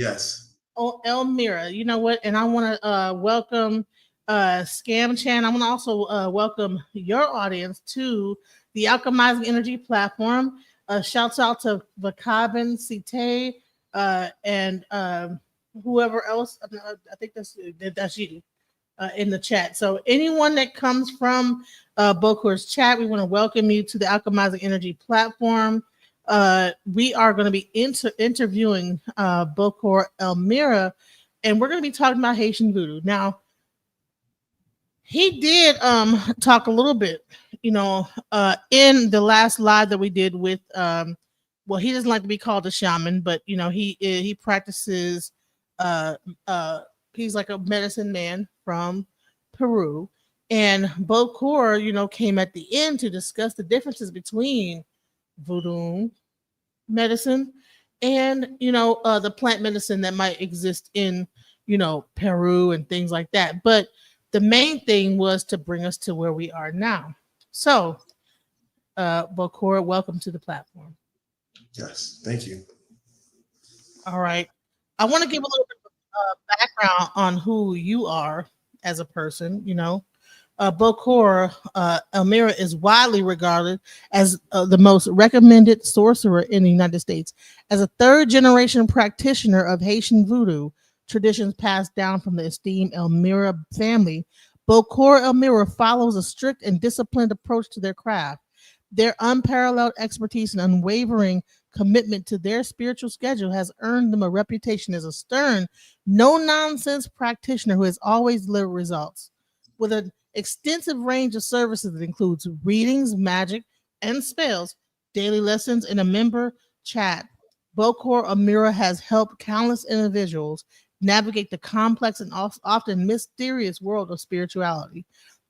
Yes. Oh, Elmera. You know what? And I want to welcome Scam Chan. I want to also welcome your audience to the Alchemizing Energy platform. Shouts out to Vakabin, Cite, and whoever else. I think that's you in the chat. So anyone that comes from Bokor's chat, we want to welcome you to the Alchemizing Energy platform. We are going to be interviewing Bokor Elmera, and we're going to be talking about Haitian voodoo. Now, he did talk a little bit, in the last live that we did with well, he doesn't like to be called a shaman, but he practices uh uh he's like a medicine man from Peru. And Bokor, came at the end to discuss the differences between voodoo medicine and the plant medicine that might exist in Peru and things like that. But the main thing was to bring us to where we are now. So Bokor, welcome to the platform. Yes. Thank you. All right, I want to give a little bit of background on who you are as a person. Bokor Elmera is widely regarded as the most recommended sorcerer in the United States. As a third generation practitioner of Haitian Vodou, traditions passed down from the esteemed Elmera family, Bokor Elmera follows a strict and disciplined approach to their craft. Their unparalleled expertise and unwavering commitment to their spiritual schedule has earned them a reputation as a stern, no nonsense practitioner who has always delivered results. With an extensive range of services that includes readings, magic, and spells, daily lessons, and a member chat, Bokor Amira has helped countless individuals navigate the complex and often mysterious world of spirituality.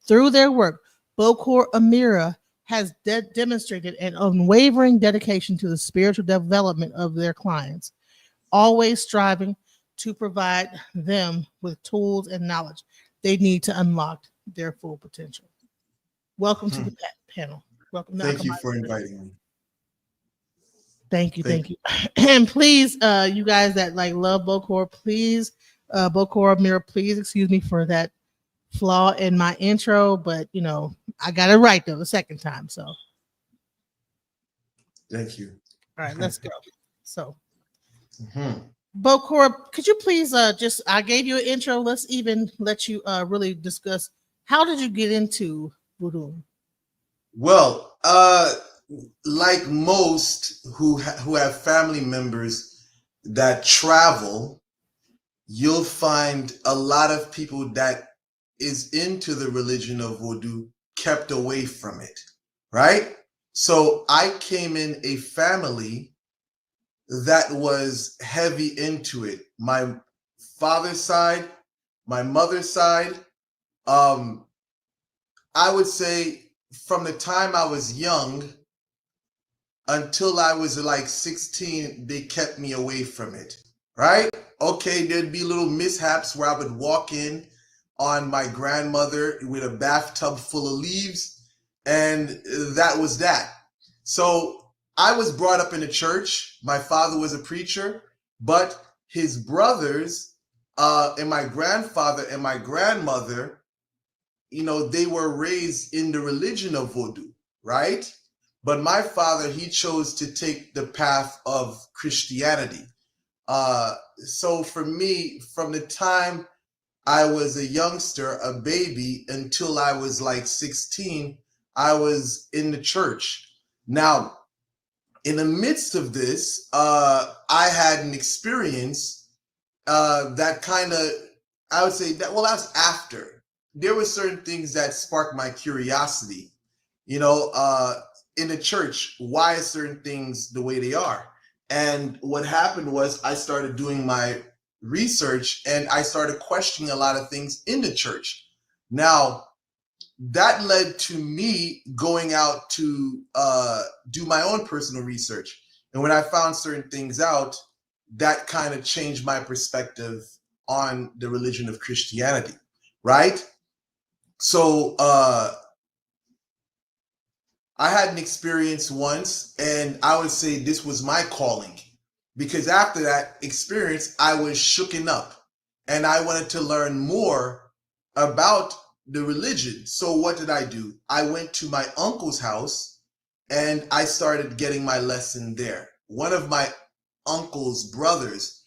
Through their work, Bokor Amira has demonstrated an unwavering dedication to the spiritual development of their clients, always striving to provide them with tools and knowledge they need to unlock their full potential. Welcome to the panel. Welcome to Thank you Alchemizing for Energy. inviting me. Thank you, Thank thank you. And please, you guys that like love Bokor, please, Bokor Mirror, please excuse me for that flaw in my intro, but I got it right though the second time. So all Thank you. right, let's go. So Mhm. Bokor, could you please just I gave you an intro. Let's even let you really discuss how did you get into voodoo? Well, like most who have family members that travel, you'll find a lot of people that is into the religion of Vodou kept away from it, right? So I came in a family that was heavy into it. My father's side, my mother's side, um, I would say from the time I was young until I was like 16, they kept me away from it, right? Okay, there'd be little mishaps where I would walk in on my grandmother with a bathtub full of leaves, and that was that. So I was brought up in a church. My father was a preacher, but his brothers, and my grandfather and my grandmother, they were raised in the religion of Vodou, right? But my father, he chose to take the path of Christianity. So for me, from the time I was a youngster, a baby, until I was like 16, I was in the church. Now, in the midst of this, I had an experience that kind of, I would say that, well, that's after. There were certain things that sparked my curiosity, you know, uh, in the church, why are certain things the way they are? And what happened was I started doing my research and I started questioning a lot of things in the church. Now, that led to me going out to do my own personal research. And when I found certain things out, that kind of changed my perspective on the religion of Christianity, right? So I had an experience once, and I would say this was my calling because after that experience, I was shooken up and I wanted to learn more about the religion. So what did I do? I went to my uncle's house and I started getting my lesson there. One of my uncle's brothers,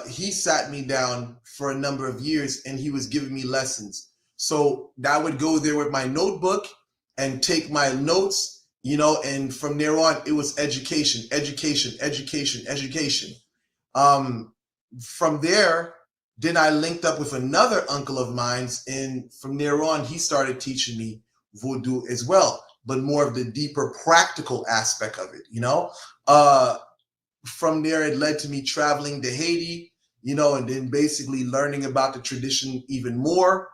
he sat me down for a number of years and he was giving me lessons. So I would go there with my notebook and take my notes, and from there on, it was education, education, education, education. Um, from there, then I linked up with another uncle of mine's, and from there on, he started teaching me voodoo as well, but more of the deeper practical aspect of it. Uh, from there, it led to me traveling to Haiti, and then basically learning about the tradition even more.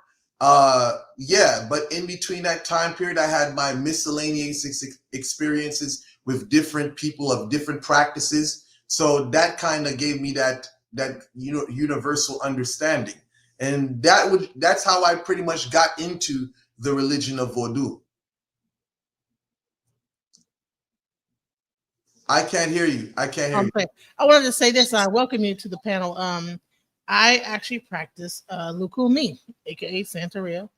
Yeah, but in between that time period, I had my miscellaneous experiences with different people of different practices. So that kind of gave me that universal understanding, and that's how I pretty much got into the religion of Vodou. I can't hear you. I can't hear you. Okay. I wanted to say this. I welcome you to the panel. I actually practice Lukumi, aka Santeria,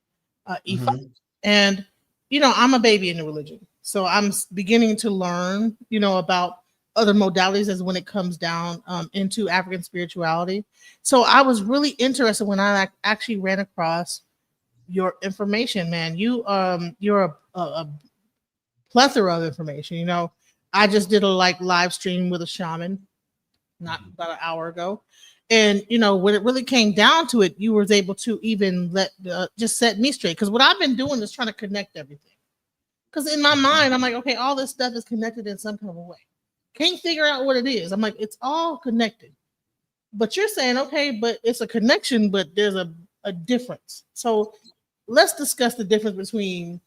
Ifa, Mhm. and I'm a baby in the religion, so I'm beginning to learn, about other modalities as when it comes down into African spirituality. So I was really interested when I actually ran across your information, man. You're a plethora of information. I just did a live stream with a shaman not about an hour ago. And when it really came down to it, you was able to even let just set me straight. Because what I've been doing is trying to connect everything. Because in my mind, I'm like, okay, all this stuff is connected in some kind of a way. Can't figure out what it is. I'm like, it's all connected. But you're saying, okay, but it's a connection, but there's a difference. So let's discuss the difference between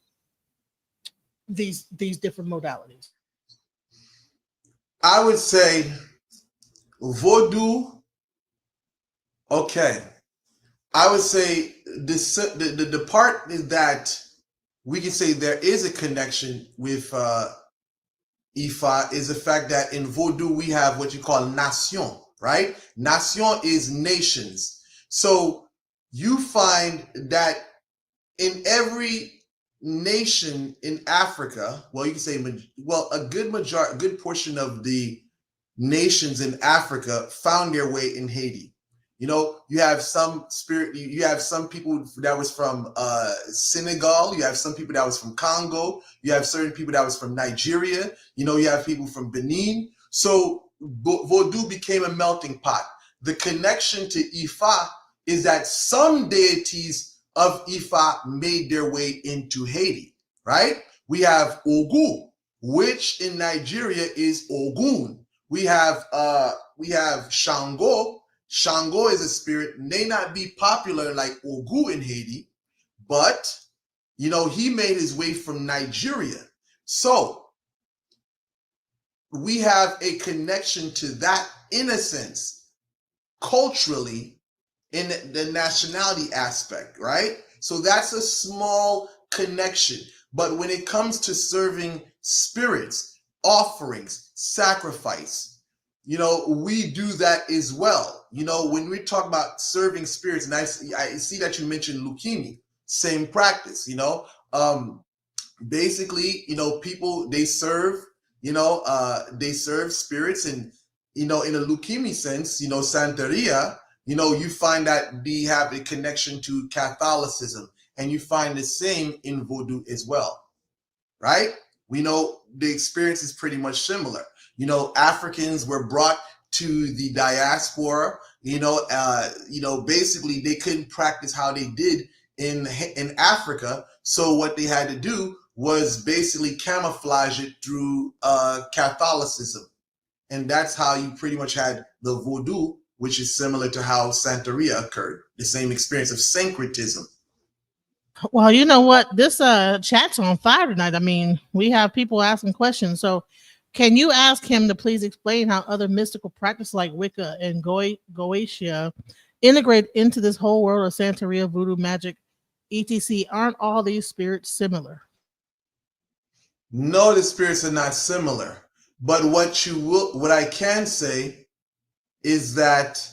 these different modalities. I would say Vodou. Okay, I would say this the part is that we can say there is a connection with Ifa is the fact that in Vodou we have what you call nation, right? Nation is nations. So you find that in every nation in Africa, well, you can say, well, a good portion of the nations in Africa found their way in Haiti. You have some spirit. You have some people that was from Senegal. You have some people that was from Congo. You have certain people that was from Nigeria. You have people from Benin. So Vodou became a melting pot. The connection to Ifa is that some deities of Ifa made their way into Haiti, right? We have Ogu, which in Nigeria is Ogun. We have Shango. Shango is a spirit, may not be popular like Ogu in Haiti, but he made his way from Nigeria. So we have a connection to that innocence culturally in the nationality aspect, right? So that's a small connection. But when it comes to serving spirits, offerings, sacrifice, we do that as well. When we talk about serving spirits, and I see that you mentioned leukemia, same practice. Basically, people they serve spirits, and in a leukemia sense, Santeria, you find that they have a connection to Catholicism, and you find the same in Vodou as well, right? We know the experience is pretty much similar. Africans were brought to the diaspora. Basically they couldn't practice how they did in Africa. So what they had to do was basically camouflage it through Catholicism, and that's how you pretty much had the Vodou, which is similar to how Santeria occurred. The same experience of syncretism. Well, you know what? This chat's on fire tonight. I mean, we have people asking questions. So can you ask him to please explain how other mystical practices like Wicca and Goetia integrate into this whole world of Santeria, voodoo, magic, etc.? Aren't all these spirits similar? No, the spirits are not similar. But what I can say is that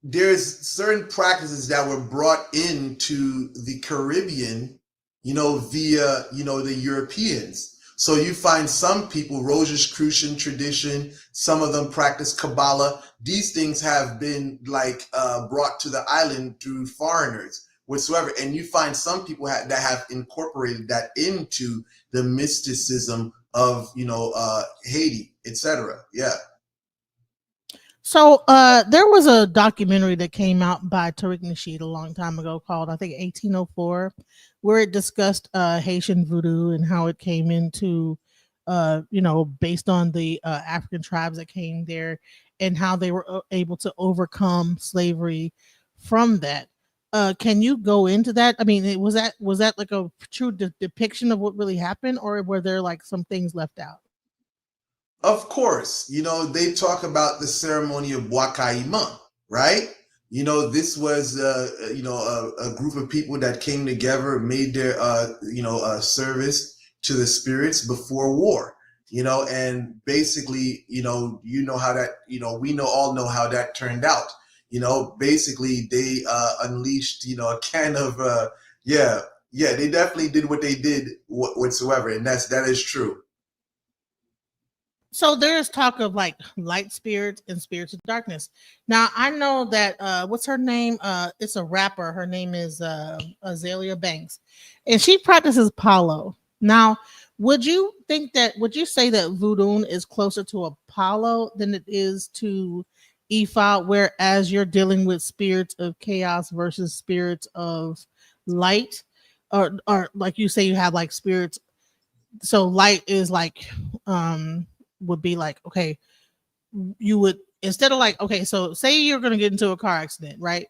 there's certain practices that were brought into the Caribbean, via, the Europeans. So you find some people, Rosicrucian tradition, some of them practice Kabbalah. These things have been like brought to the island through foreigners whatsoever. And you find some people that have incorporated that into the mysticism of, Haiti, etc. Yeah. So there was a documentary that came out by Tariq Nasheed a long time ago called, I think, 1804, where it discussed Haitian Vodou and how it came into, based on the African tribes that came there and how they were able to overcome slavery from that. Can you go into that? I mean, was that like a true depiction of what really happened, or were there like some things left out? Of course, they talk about the ceremony of Wakaima, right? This was, a group of people that came together, made their, service to the spirits before war, and basically, how that, all know how that turned out. Basically they unleashed, a kind of, yeah, they definitely did what they did whatsoever, and that is true. So there is talk of like light spirits and spirits of darkness. Now I know that what's her name? It's a rapper. Her name is Azalea Banks, and she practices Palo. Now, would you say that voodoo is closer to Apollo than it is to Ifa, whereas you're dealing with spirits of chaos versus spirits of light? Or like you say you have like spirits, so light is like would be like, okay, you would, instead of like, okay, so say you're going to get into a car accident, right?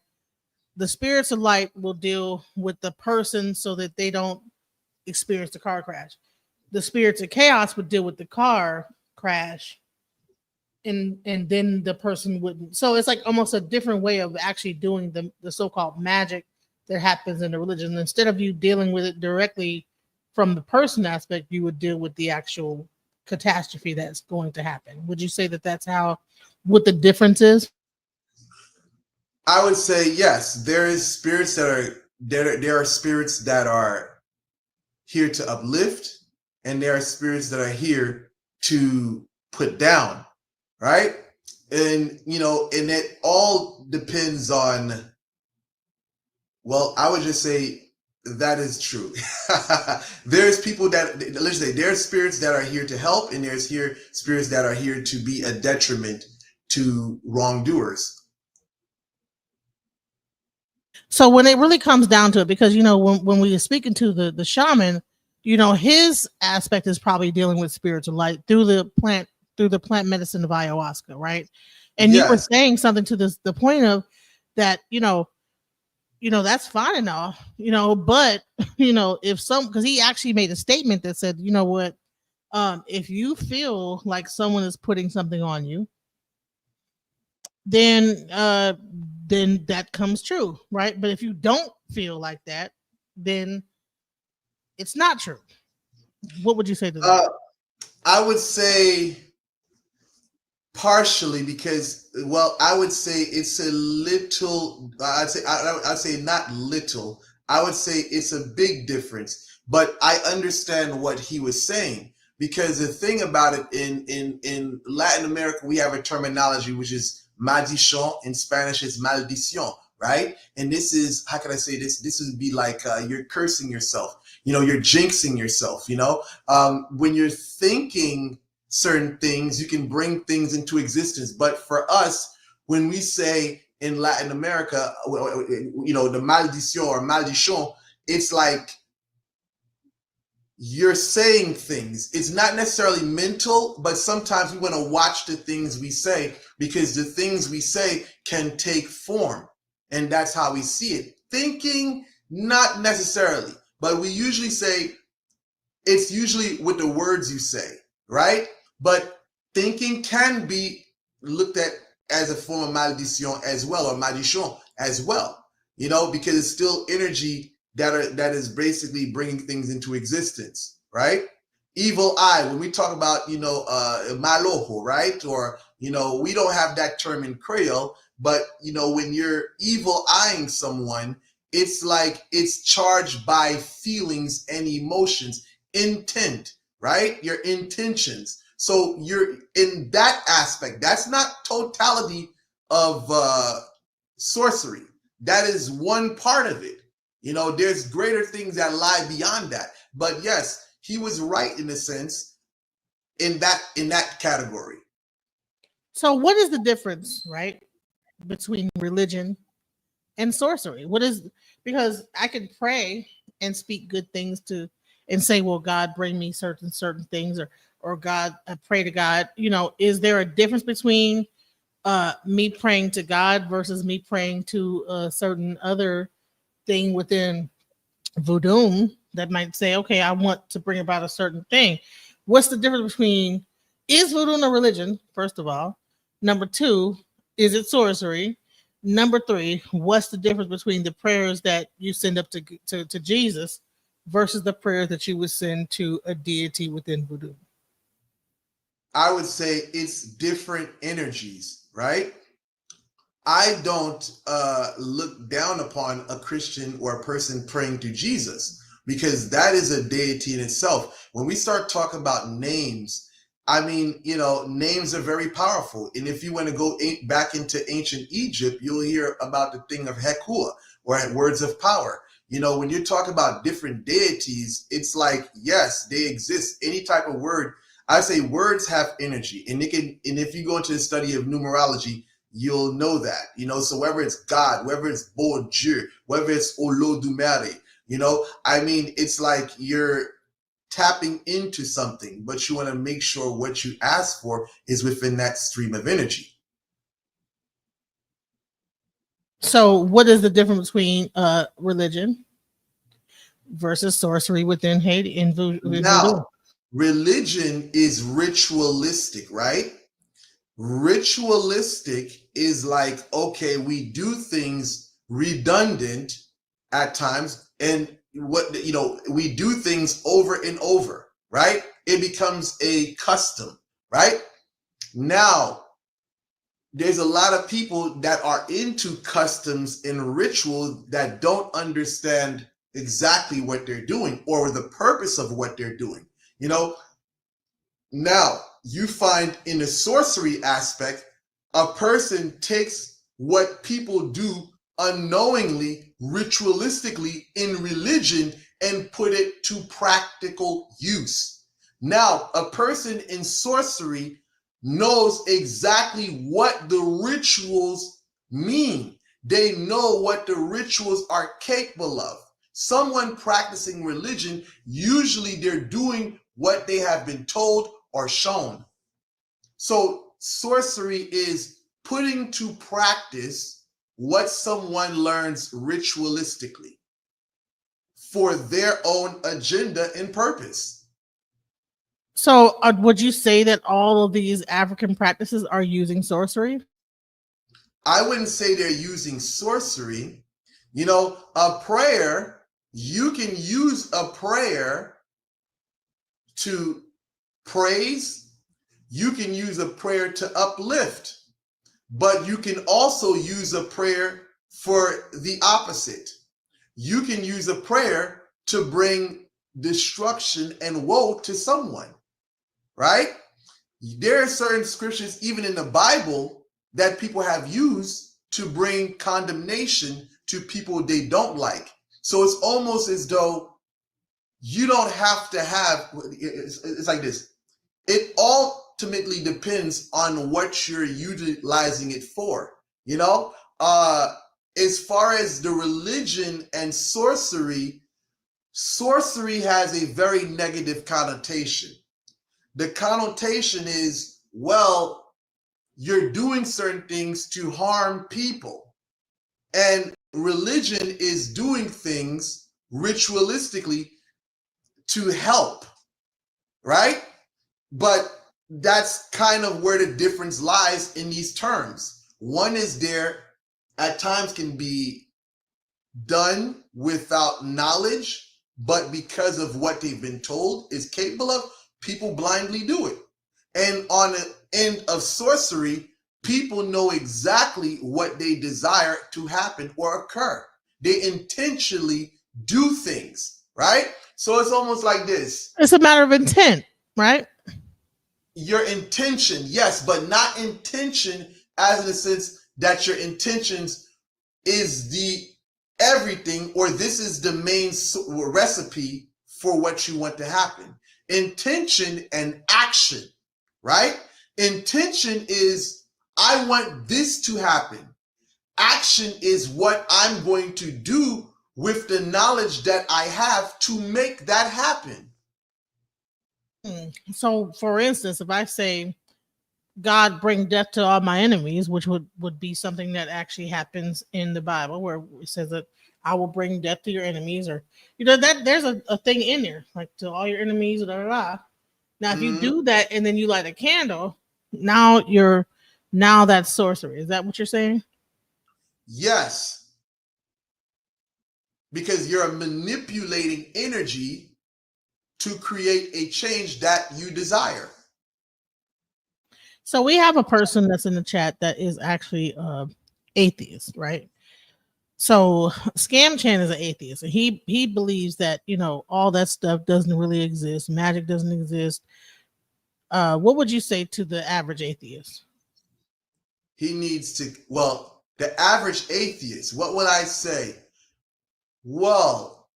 The spirits of light will deal with the person so that they don't experience the car crash. The spirits of chaos would deal with the car crash, and then the person wouldn't. So it's like almost a different way of actually doing the so-called magic that happens in the religion. Instead of you dealing with it directly from the person aspect, you would deal with the actual catastrophe that's going to happen. Would you say that that's how, what the difference is? I would say yes. There is spirits that are there. There are spirits that are here to uplift, and there are spirits that are here to put down, right? And it all depends on. Well, I would just say that is true. There's people that, let's say, there's spirits that are here to help, and there's here spirits that are here to be a detriment to wrongdoers. So when it really comes down to it, because when we are speaking to the shaman, his aspect is probably dealing with spiritual light through the plant medicine of ayahuasca, right? And you were Yes. saying something to this the point of that, that's fine and all, but if some, because he actually made a statement that said, you know what, if you feel like someone is putting something on you, then that comes true, right? But if you don't feel like that, then it's not true. What would you say to that? Uh, I would say partially because, well, I would say it's a little. I'd say not little. I would say it's a big difference. But I understand what he was saying, because the thing about it, in Latin America we have a terminology which is maldition. In Spanish it's maldición, right? And this is, how can I say this? This would be like you're cursing yourself. You're jinxing yourself. When you're thinking certain things, you can bring things into existence. But for us, when we say in Latin America, the maldición or maldition, it's like you're saying things. It's not necessarily mental, but sometimes we want to watch the things we say, because the things we say can take form. And that's how we see it. Thinking, not necessarily, but we usually say it's usually with the words you say, right? But thinking can be looked at as a form of maldition as well, or maldition as well, because it's still energy that is basically bringing things into existence, right? evil eye. When we talk about, malojo, right? Or, we don't have that term in Creole, but, when you're evil eyeing someone, it's like it's charged by feelings and emotions, intent, right? Your intentions. So you're in that aspect. That's not totality of sorcery. That is one part of it. There's greater things that lie beyond that. But yes, he was right in a sense in that category. So what is the difference, right, between religion and sorcery? What is, because I can pray and speak good things to and say, well, God, bring me certain things, or God, I pray to God. Is there a difference between me praying to God versus me praying to a certain other thing within voodoo that might say, okay, I want to bring about a certain thing? What's the difference between, is voodoo a religion, first of all? Number two, is it sorcery? Number three, what's the difference between the prayers that you send up to Jesus versus the prayers that you would send to a deity within voodoo? I would say it's different energies, right? I don't look down upon a Christian or a person praying to Jesus, because that is a deity in itself. When we start talking about names, I mean, names are very powerful. And if you want to go back into ancient Egypt, you'll hear about the thing of Hekua, or words of power. When you talk about different deities, it's like, yes, they exist. Any type of word, I say words have energy, and if you go into the study of numerology, you'll know that. So whether it's God, whether it's Bon Dieu, whether it's Olodumare, I mean, it's like you're tapping into something, but you want to make sure what you ask for is within that stream of energy. So what is the difference between religion versus sorcery within Haiti in voodoo? Now, religion is ritualistic, right? Ritualistic is like, okay, we do things redundant at times, and we do things over and over, right? It becomes a custom, right? Now, there's a lot of people that are into customs and ritual that don't understand exactly what they're doing or the purpose of what they're doing. Now, you find in the sorcery aspect, a person takes what people do unknowingly, ritualistically in religion, and put it to practical use. Now, a person in sorcery knows exactly what the rituals mean. They know what the rituals are capable of. Someone practicing religion, usually they're doing what they have been told or shown. So sorcery is putting to practice what someone learns ritualistically for their own agenda and purpose. So would you say that all of these African practices are using sorcery? I wouldn't say they're using sorcery. A prayer, you can use a prayer to praise, you can use a prayer to uplift, but you can also use a prayer for the opposite. You can use a prayer to bring destruction and woe to someone, right? There are certain scriptures, even in the Bible, that people have used to bring condemnation to people they don't like. So it's almost as though you don't have to have, it's like this. It ultimately depends on what you're utilizing it for. As far as the religion and sorcery, sorcery has a very negative connotation. The connotation is, well, you're doing certain things to harm people. And religion is doing things ritualistically to help, right? But that's kind of where the difference lies in these terms. One is there at times can be done without knowledge, but because of what they've been told is capable of. people blindly do it. And on the end of sorcery, people know exactly what they desire to happen or occur. They intentionally do things, right? So it's almost like this. It's a matter of intent, right? Your intention, yes, but not intention as in the sense that your intentions is the everything, or this is the main recipe for what you want to happen. Intention and action, right? Intention is, I want this to happen. Action is what I'm going to do with the knowledge that I have to make that happen. So, for instance, if I say, God bring death to all my enemies, which would be something that actually happens in the Bible, where it says that I will bring death to your enemies, or that there's a thing in there, like to all your enemies, blah, blah, blah. Now, if you do that and then you light a candle, now that's sorcery. Is that what you're saying? Yes. Because you're manipulating energy to create a change that you desire. So we have a person that's in the chat that is actually atheist, right? So Scam Chan is an atheist, and he believes that all that stuff doesn't really exist. Magic doesn't exist. What would you say to the average atheist? He needs to, well, the average atheist, what would I say? Well,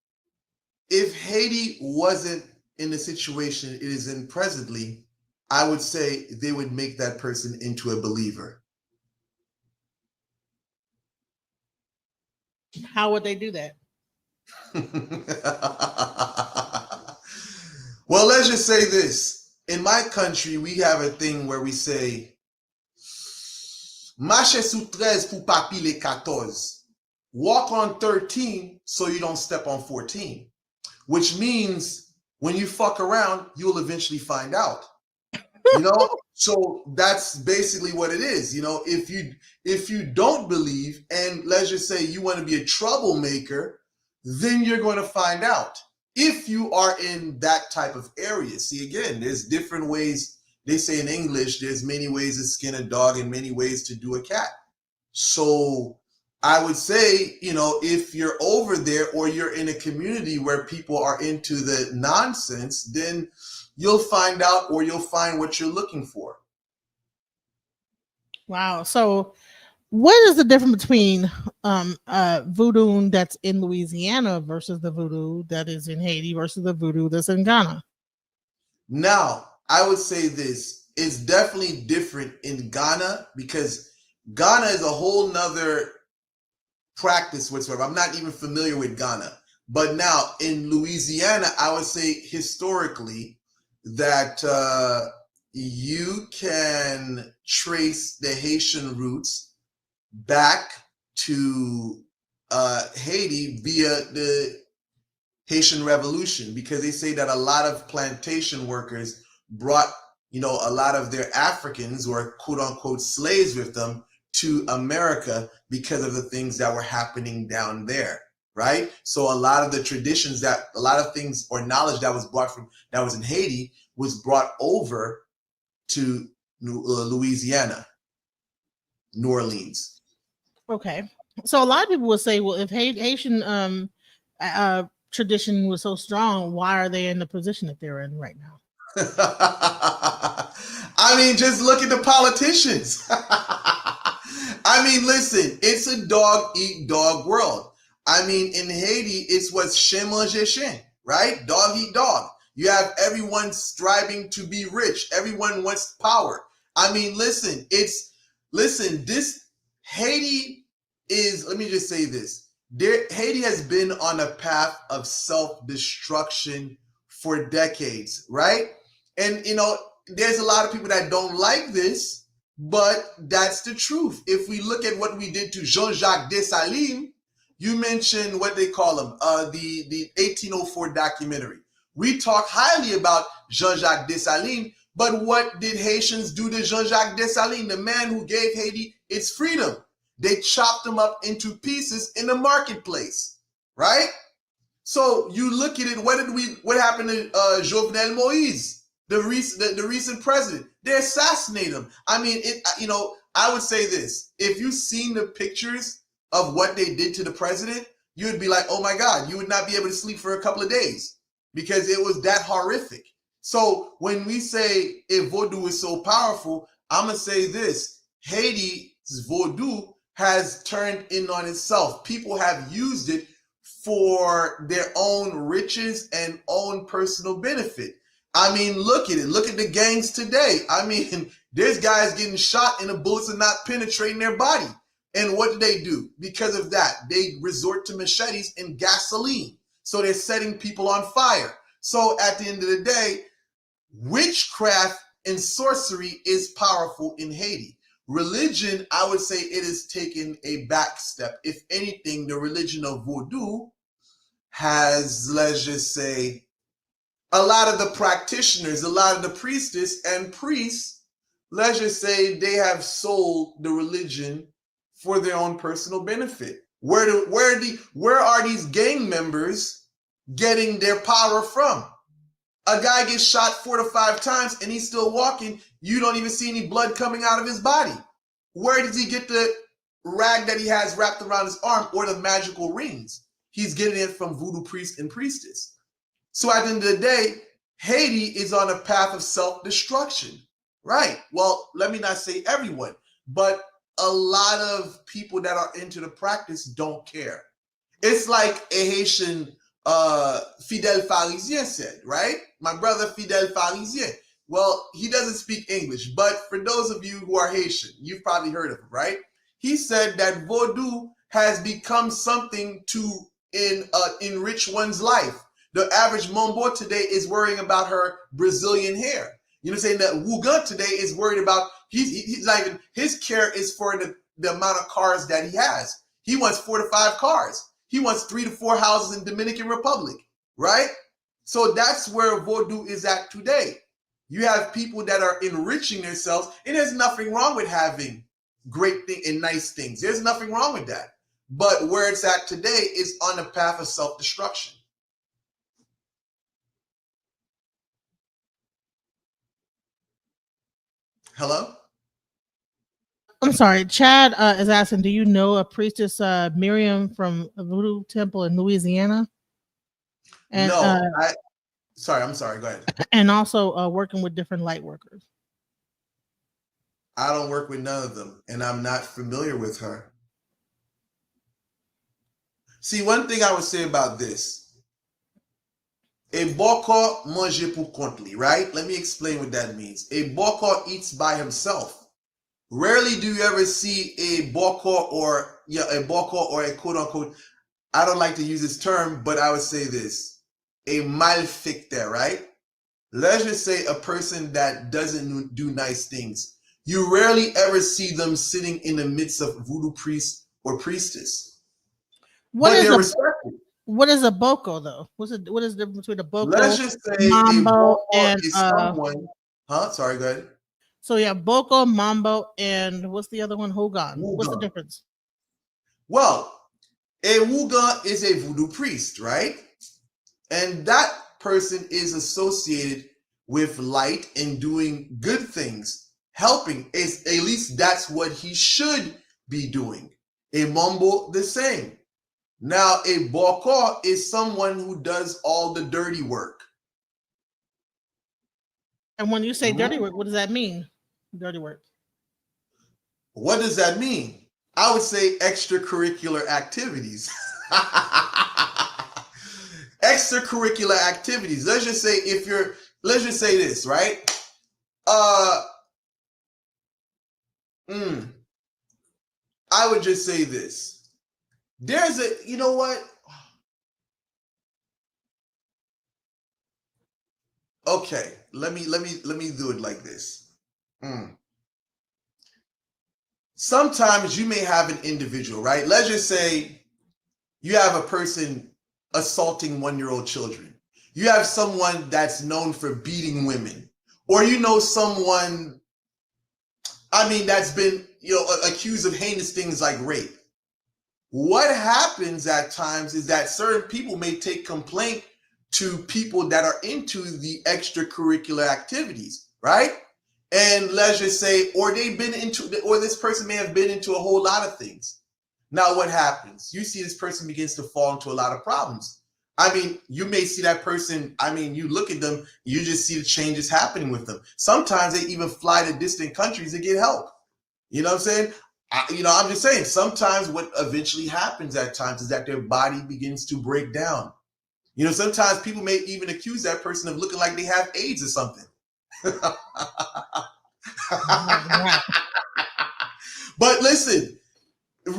if Haiti wasn't in the situation it is in presently, I would say they would make that person into a believer. How would they do that? Well, let's just say this. In my country, we have a thing where we say, marche sous 13 pour pas piler 14. Walk on 13 so you don't step on 14. Which means when you fuck around, you'll eventually find out. So that's basically what it is. If you don't believe, and let's just say you want to be a troublemaker, then you're going to find out. If you are in that type of area. See, again, there's different ways. They say in English, there's many ways to skin a dog and many ways to do a cat. So I would say, if you're over there or you're in a community where people are into the nonsense, then you'll find out, or you'll find what you're looking for. Wow. So what is the difference between voodoo that's in Louisiana versus the voodoo that is in Haiti versus the voodoo that's in Ghana? Now, I would say this is definitely different in Ghana, because Ghana is a whole nother practice whatsoever. I'm not even familiar with Ghana. But now in Louisiana, I would say historically that you can trace the Haitian roots back to Haiti via the Haitian Revolution, because they say that a lot of plantation workers brought, a lot of their Africans, or quote unquote slaves, with them to America because of the things that were happening down there. Right. So a lot of the traditions, that a lot of things or knowledge that was in Haiti was brought over to Louisiana, New Orleans. Okay. So a lot of people would say, well, if Haitian tradition was so strong, why are they in the position that they're in right now? I mean, just look at the politicians. I mean, listen, it's a dog eat dog world. I mean, in Haiti, it's what's chien mange chien, right? Dog eat dog. You have everyone striving to be rich. Everyone wants power. I mean, listen, this Haiti is, let me just say this. Haiti has been on a path of self-destruction for decades, right? And, there's a lot of people that don't like this, but that's the truth. If we look at what we did to Jean-Jacques Dessalines, you mentioned what they call him, the 1804 documentary. We talk highly about Jean-Jacques Dessalines, but what did Haitians do to Jean-Jacques Dessalines, the man who gave Haiti its freedom? They chopped him up into pieces in the marketplace, right? So you look at it, what happened to Jovenel Moïse? the recent president. They assassinate him. I mean, I would say this: if you've seen the pictures of what they did to the president, you would be like, oh my God, you would not be able to sleep for a couple of days because it was that horrific. So when we say if Vodou is so powerful, I'm gonna say this: Haiti's Vodou has turned in on itself. People have used it for their own riches and own personal benefit. I mean, look at it. Look at the gangs today. I mean, there's guys getting shot and the bullets are not penetrating their body. And what do? Because of that, they resort to machetes and gasoline. So they're setting people on fire. So at the end of the day, witchcraft and sorcery is powerful in Haiti. Religion, I would say it has taken a back step. If anything, the religion of Vodou has, let's just say, a lot of the practitioners, a lot of the priestess and priests, let's just say they have sold the religion for their own personal benefit. Where are these gang members getting their power from? A guy gets shot 4 to 5 times and he's still walking. You don't even see any blood coming out of his body. Where does he get the rag that he has wrapped around his arm or the magical rings? He's getting it from voodoo priest and priestess. So at the end of the day, Haiti is on a path of self-destruction, right? Well, let me not say everyone, but a lot of people that are into the practice don't care. It's like a Haitian Fidel Pharisien said, right? My brother Fidel Pharisien. Well, he doesn't speak English, but for those of you who are Haitian, you've probably heard of him, right? He said that Vodou has become something to enrich one's life. The average Mombo today is worrying about her Brazilian hair. You know what I'm saying? That Wuga today is worried about, he's like, his care is for the amount of cars that he has. He wants 4 to 5 cars. He wants 3 to 4 houses in Dominican Republic, right? So that's where Vodou is at today. You have people that are enriching themselves, and there's nothing wrong with having great things and nice things. There's nothing wrong with that. But where it's at today is on the path of self-destruction. Hello? I'm sorry. Chad is asking, do you know a priestess Miriam from a Voodoo Temple in Louisiana? And, no, I'm sorry. Go ahead. And also working with different light workers. I don't work with none of them, and I'm not familiar with her. See, one thing I would say about this, a Bokor mange pour compte, right? Let me explain what that means. A Bokor eats by himself. Rarely do you ever see a Bokor or a quote unquote, I don't like to use this term, but I would say this, a malfecteur, right? Let's just say a person that doesn't do nice things. You rarely ever see them sitting in the midst of voodoo priest or priestess. What is a boko though? What is the difference between a boko? Let's just say mambo and someone. Sorry, go ahead. So yeah, boko, mambo, and what's the other one? Hogan. What's the difference? Well, a wuga is a voodoo priest, right? And that person is associated with light and doing good things, helping. At least that's what he should be doing. A mambo, the same. Now, a bokor is someone who does all the dirty work. And when you say dirty work, what does that mean? Dirty work. What does that mean? I would say extracurricular activities. Extracurricular activities. Let's just say let's just say this, right? I would just say this. There's you know what? Okay, let me do it like this. Sometimes you may have an individual, right? Let's just say you have a person assaulting 1-year-old children. You have someone that's known for beating women, or someone, that's been, accused of heinous things like rape. What happens at times is that certain people may take complaint to people that are into the extracurricular activities, right? And let's just say, or this person may have been into a whole lot of things. Now, what happens? You see this person begins to fall into a lot of problems. I mean, you may see that person, I mean, you look at them, you just see the changes happening with them. Sometimes they even fly to distant countries to get help. You know what I'm saying? I'm just saying, sometimes what eventually happens at times is that their body begins to break down. Sometimes people may even accuse that person of looking like they have AIDS or something. But listen,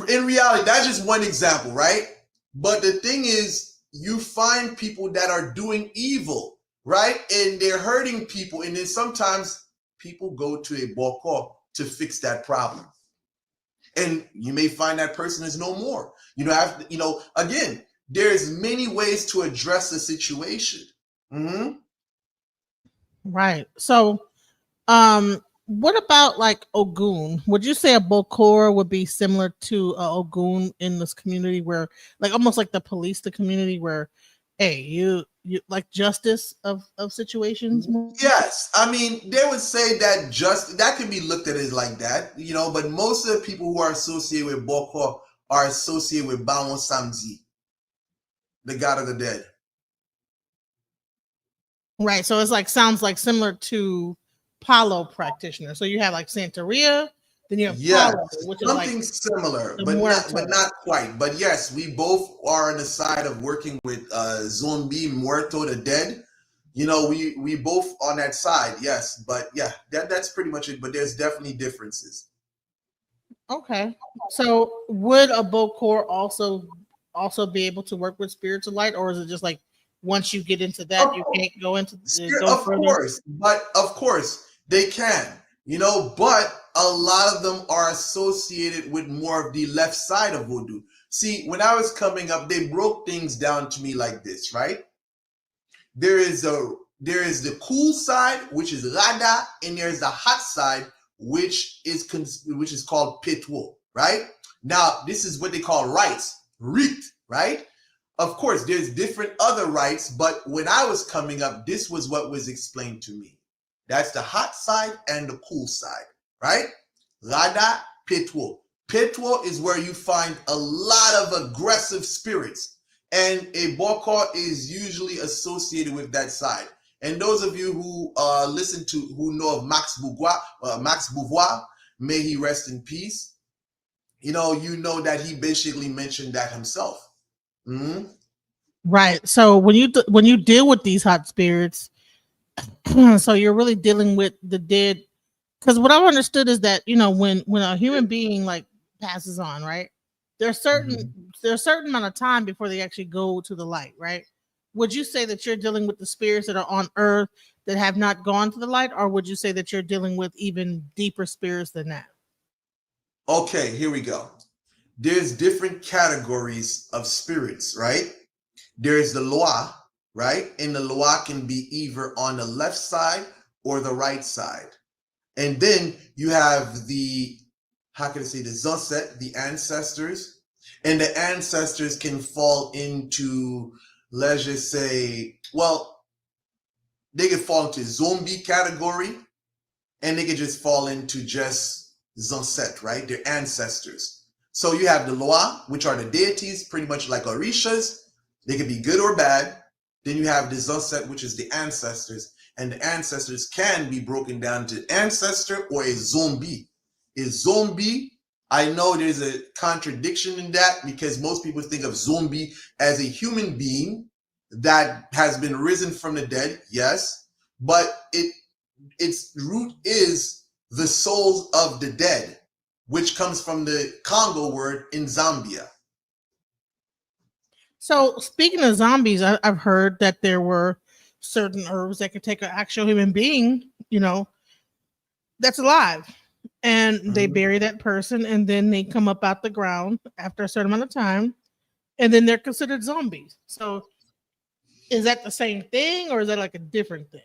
in reality, that's just one example, right? But the thing is, you find people that are doing evil, right? And they're hurting people. And then sometimes people go to a bokor to fix that problem. And you may find that person is no more. Again, there's many ways to address the situation. Mm-hmm. Right. So, what about like Ogun? Would you say a Bokor would be similar to a Ogun in this community where, like, almost like the police, the community where, hey, you like justice of situations? Yes, I mean they would say that that can be looked at as like that, but most of the people who are associated with Bokor are associated with Bawon Samzi, the god of the dead. Right. So it's like sounds like similar to Palo practitioner. So you have like Santeria, then you have Palo, which is something like similar, but not quite. But yes, we both are on the side of working with Zombie Muerto, the dead. We both on that side, yes. But yeah, that's pretty much it. But there's definitely differences. Okay. So would a Bokor also be able to work with spirits of light, or is it just like once you get into that, you can't go into of course, but of course they can, but a lot of them are associated with more of the left side of voodoo. See, when I was coming up, they broke things down to me like this, right? There is the cool side, which is Rada, and there's the hot side, which is called Pitwo, right? Now, this is what they call rites, Rit, right? Of course, there's different other rites, but when I was coming up, this was what was explained to me. That's the hot side and the cool side, right? Rada, Pitwo. Pitwo is where you find a lot of aggressive spirits, and a Bokor is usually associated with that side. And those of you who who know of Max Beauvoir, may he rest in peace. You know that he basically mentioned that himself. Mm-hmm. Right. So when you deal with these hot spirits, so you're really dealing with the dead. Because what I've understood is that when a human being like passes on, right? There's a certain amount of time before they actually go to the light, right? Would you say that you're dealing with the spirits that are on Earth that have not gone to the light, or would you say that you're dealing with even deeper spirits than that? Okay, here we go. There's different categories of spirits, right? There's the Loa, right? And the Loa can be either on the left side or the right side. And then you have the Zonset, the ancestors. And the ancestors can fall into, let's just say, they can fall into zombie category, and they can just fall into just Zonset, right? They're ancestors. So you have the Loa, which are the deities, pretty much like Orishas. They can be good or bad. Then you have the Zonset, which is the ancestors. And the ancestors can be broken down to ancestor or a zombie. A zombie, I know there's a contradiction in that because most people think of zombie as a human being that has been risen from the dead, yes, but its root is the souls of the dead, which comes from the Congo word in Zambia. So speaking of zombies, I've heard that there were certain herbs that could take an actual human being, that's alive, and they bury that person, and then they come up out the ground after a certain amount of time, and then they're considered zombies. So is that the same thing, or is that like a different thing?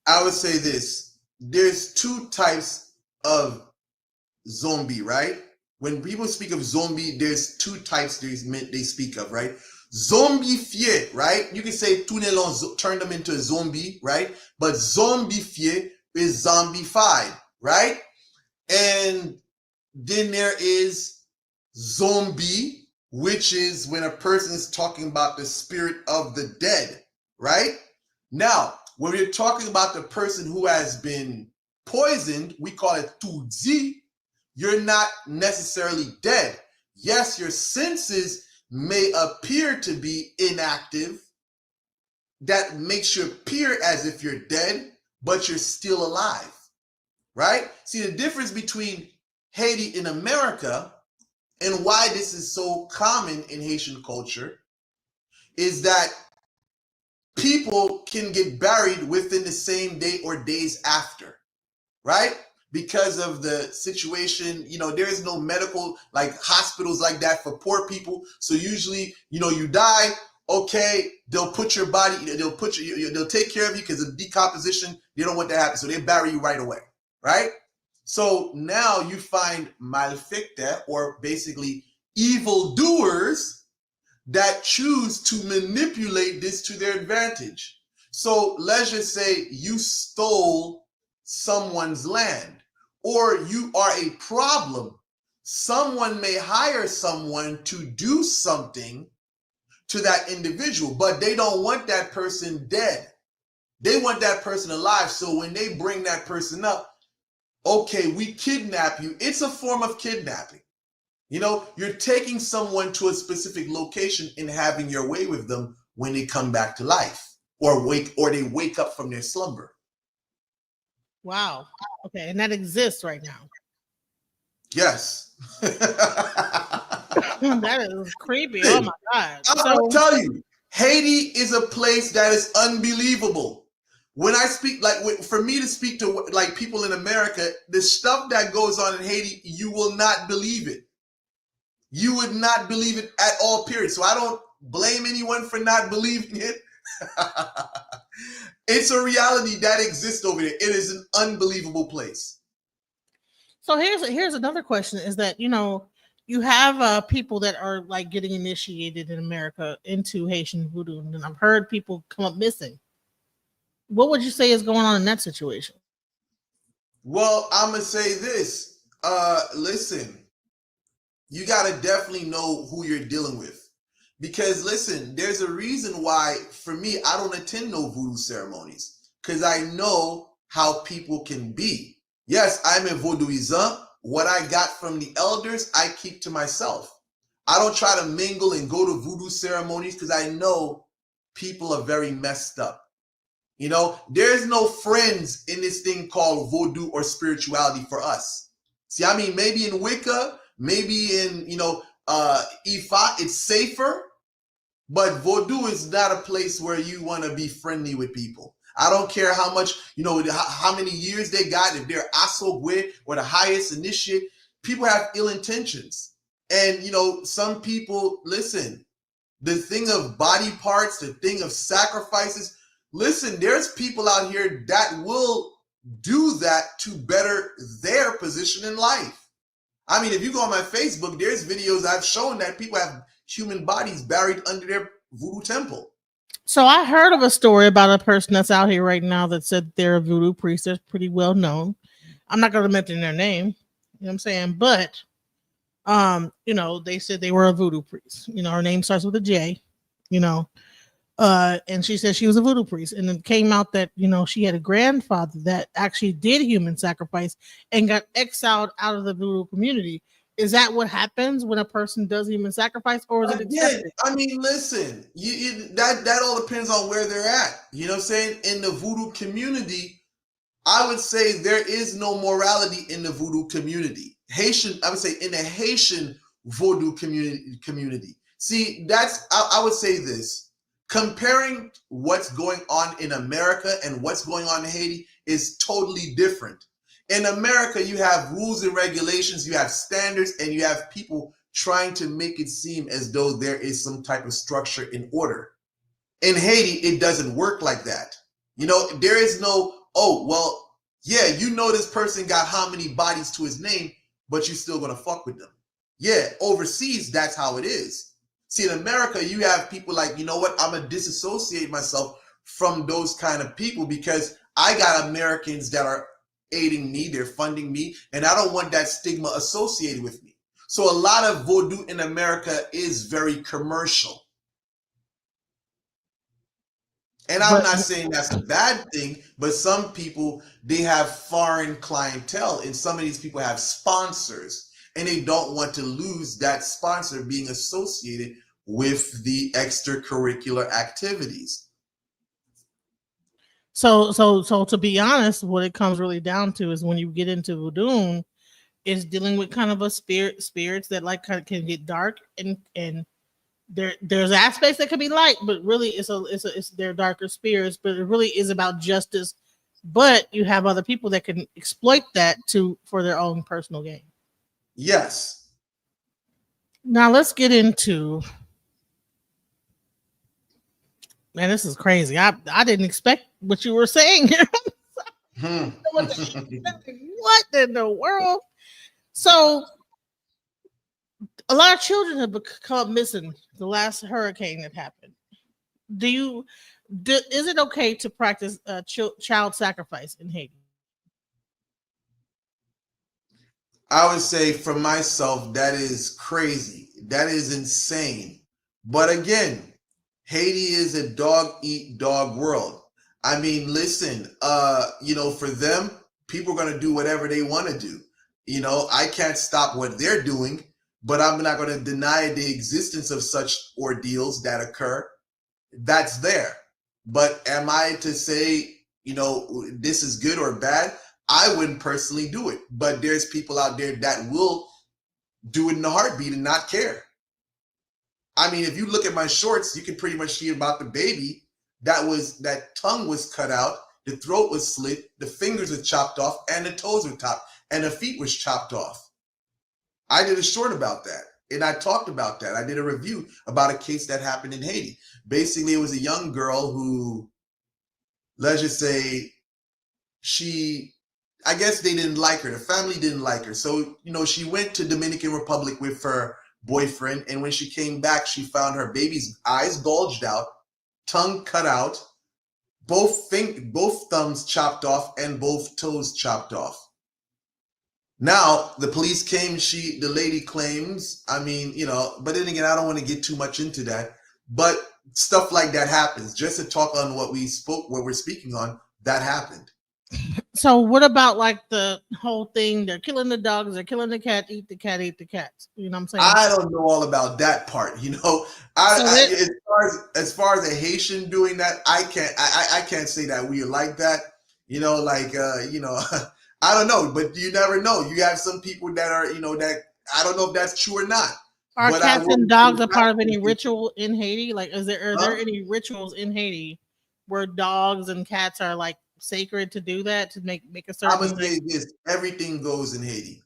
I would say this. There's two types of zombie, right? When people speak of zombie, there's two types they speak of, right? Zombifié, right? You can say turn them into a zombie, right? But zombifié is zombified, right? And then there is zombie, which is when a person is talking about the spirit of the dead, right? Now, when we're talking about the person who has been poisoned, we call it tudzi. You're not necessarily dead. Yes, your senses may appear to be inactive. That makes you appear as if you're dead, but you're still alive, right? See, the difference between Haiti and America and why this is so common in Haitian culture is that people can get buried within the same day or days after, right? Because of the situation, there is no medical like hospitals like that for poor people. So usually, you die, okay, they'll put your body, they'll take care of you because of decomposition. They don't want that to happen, so they bury you right away, right? So now you find malfecte, or basically evildoers, that choose to manipulate this to their advantage. So let's just say you stole someone's land, or you are a problem. Someone may hire someone to do something to that individual, but they don't want that person dead. They want that person alive. So when they bring that person up, okay, we kidnap you. It's a form of kidnapping. You're taking someone to a specific location and having your way with them when they come back to life or they wake up from their slumber. Wow. Okay, and that exists right now. Yes. That is creepy. Oh my God. I'll tell you, Haiti is a place that is unbelievable. When I speak, for me to speak to like people in America, the stuff that goes on in Haiti, you will not believe it. You would not believe it at all, period. So I don't blame anyone for not believing it. It's a reality that exists over there. It is an unbelievable place. So here's another question: is that you have people that are like getting initiated in America into Haitian voodoo, and I've heard people come up missing. What would you say is going on in that situation? Well, I'm gonna say this. Listen, you gotta definitely know who you're dealing with, because listen, there's a reason why for me I don't attend no voodoo ceremonies, because I know how people can be. Yes, I'm a voodooism. What I got from the elders, I keep to myself. I don't try to mingle and go to voodoo ceremonies because I know people are very messed up. There's no friends in this thing called voodoo or spirituality for us. See, I mean, maybe in Wicca, maybe in, Ifa, it's safer, but voodoo is not a place where you want to be friendly with people. I don't care how much, how many years they got, if they're Asogwe or the highest initiate, people have ill intentions. And, some people, listen, the thing of body parts, the thing of sacrifices, listen, there's people out here that will do that to better their position in life. I mean, if you go on my Facebook, there's videos I've shown that people have human bodies buried under their voodoo temple. So I heard of a story about a person that's out here right now that said they're a voodoo priest. They're pretty well known. I'm not going to mention their name. You know what I'm saying? But, they said they were a voodoo priest. Her name starts with a J, and she said she was a voodoo priest. And it came out that, she had a grandfather that actually did human sacrifice and got exiled out of the voodoo community. Is that what happens when a person does human sacrifice, or is it accepted? I mean, listen, that all depends on where they're at. You know what I'm saying? In the voodoo community, I would say there is no morality in the voodoo community. I would say in the Haitian Vodou community. See, I would say this. Comparing what's going on in America and what's going on in Haiti is totally different. In America, you have rules and regulations, you have standards, and you have people trying to make it seem as though there is some type of structure in order. In Haiti, it doesn't work like that. There is no, this person got how many bodies to his name, but you're still going to fuck with them. Yeah, overseas, that's how it is. See, in America, you have people like, you know what, I'm gonna disassociate myself from those kind of people because I got Americans that are aiding me, they're funding me, and I don't want that stigma associated with me. So a lot of voodoo in America is very commercial. And I'm But not saying that's a bad thing, but some people, they have foreign clientele, and some of these people have sponsors, and they don't want to lose that sponsor being associated with the extracurricular activities. so to be honest, what it comes really down to is when you get into voodoo, is dealing with kind of a spirits that like kind of can get dark and there's aspects that can be light, but really it's their darker spirits, but it really is about justice. But you have other people that can exploit that to for their own personal gain. Yes. Now let's get into, man, this is crazy. I didn't expect what you were saying here. Hmm. What in the world? So a lot of children have become missing the last hurricane that happened. Is it okay to practice child sacrifice in Haiti? I would say for myself, that is crazy. That is insane. But again, Haiti is a dog eat dog world. I mean, listen, for them, people are going to do whatever they want to do. I can't stop what they're doing, but I'm not going to deny the existence of such ordeals that occur. That's there. But am I to say, this is good or bad? I wouldn't personally do it. But there's people out there that will do it in a heartbeat and not care. I mean, if you look at my shorts, you can pretty much see about the baby. That tongue was cut out, the throat was slit, the fingers were chopped off, and the toes were chopped, and the feet was chopped off. I did a short about that, and I talked about that. I did a review about a case that happened in Haiti. Basically, it was a young girl who, let's just say, I guess they didn't like her. The family didn't like her. So, she went to Dominican Republic with her boyfriend, and when she came back, she found her baby's eyes bulged out, tongue cut out, both thumbs chopped off, and both toes chopped off. Now the police came. The lady claims. I mean, but then again, I don't want to get too much into that. But stuff like that happens. Just to talk on what we're speaking on, that happened. So what about like the whole thing? They're killing the dogs, they're killing the cat, eat the cat, eat the cats. You know what I'm saying? I don't know all about that part. As far as a Haitian doing that, I can't say that we are like that. I don't know, but you never know. You have some people that are, that I don't know if that's true or not. Are But cats and dogs a part of any ritual in Haiti? Like, are there any rituals in Haiti where dogs and cats are like sacred to do that, to make a certain? I'm gonna say this: everything goes in Haiti.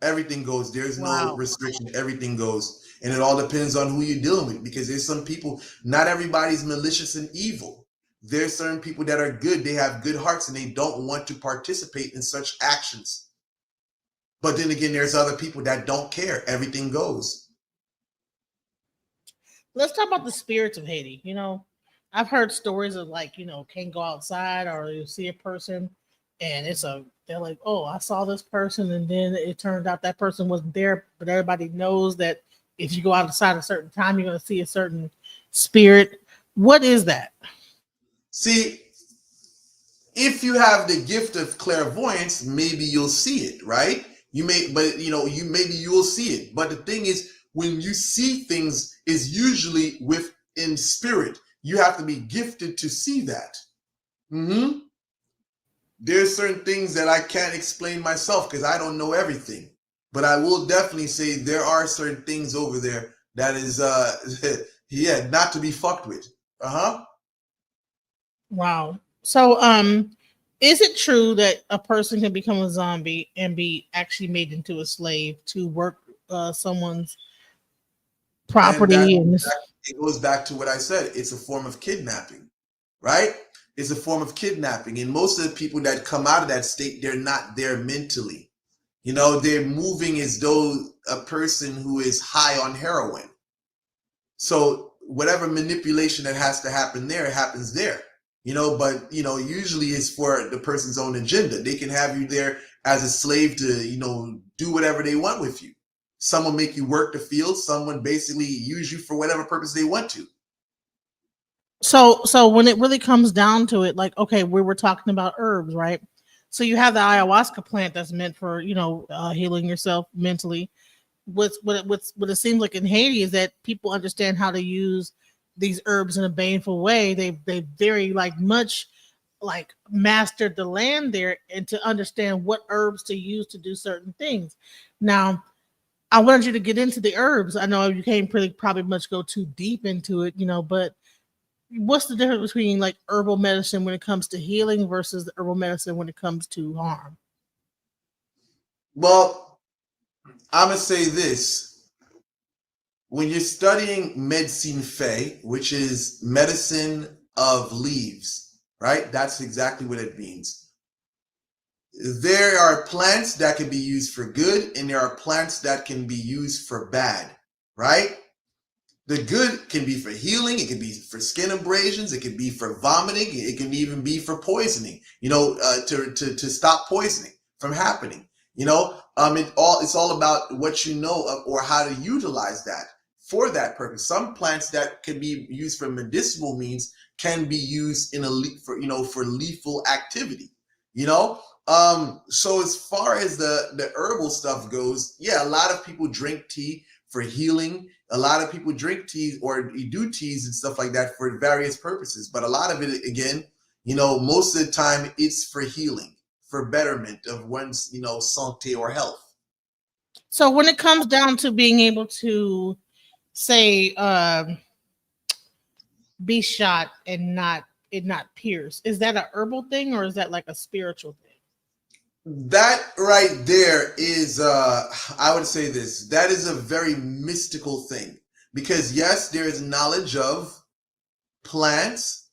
Everything goes. There's no restriction. Everything goes, and it all depends on who you're dealing with. Because there's some people. Not everybody's malicious and evil. There's certain people that are good. They have good hearts, and they don't want to participate in such actions. But then again, there's other people that don't care. Everything goes. Let's talk about the spirits of Haiti. I've heard stories of like, can't go outside, or you see a person and they're like, oh, I saw this person, and then it turned out that person wasn't there, but everybody knows that if you go outside a certain time, you're going to see a certain spirit. What is that? See, if you have the gift of clairvoyance, maybe you'll see it, right? Maybe you will see it. But the thing is, when you see things, is usually within spirit. You have to be gifted to see that. There's certain things that I can't explain myself because I don't know everything. But I will definitely say there are certain things over there that is, not to be fucked with. Wow. So, is it true that a person can become a zombie and be actually made into a slave to work someone's property? It goes back to what I said. It's a form of kidnapping, right? It's a form of kidnapping. And most of the people that come out of that state, they're not there mentally. They're moving as though a person who is high on heroin. So whatever manipulation that has to happen there, it happens there. But usually it's for the person's own agenda. They can have you there as a slave to, do whatever they want with you. Someone make you work the field, someone basically use you for whatever purpose they want to. So when it really comes down to it, like, okay, we were talking about herbs, right? So you have the ayahuasca plant that's meant for, healing yourself mentally. What it seems like in Haiti is that people understand how to use these herbs in a baneful way. They very like much like mastered the land there and to understand what herbs to use to do certain things. Now, I wanted you to get into the herbs. I know you can't probably much go too deep into it, but what's the difference between like herbal medicine when it comes to healing versus the herbal medicine when it comes to harm? Well, I'm going to say this. When you're studying medicine fée, which is medicine of leaves, right? That's exactly what it means. There are plants that can be used for good, and there are plants that can be used for bad, right? The good can be for healing, it can be for skin abrasions, it can be for vomiting, it can even be for poisoning, to stop poisoning from happening. It's all about what you know of or how to utilize that for that purpose. Some plants that can be used for medicinal means can be used for lethal activity. So as far as the herbal stuff goes, yeah, a lot of people drink tea for healing. A lot of people drink teas or do teas and stuff like that for various purposes. But a lot of it, again, most of the time it's for healing, for betterment of one's, santé or health. So when it comes down to being able to say be shot and not pierce, is that a herbal thing or is that like a spiritual thing? That right there is, I would say this, that is a very mystical thing. Because yes, there is knowledge of plants,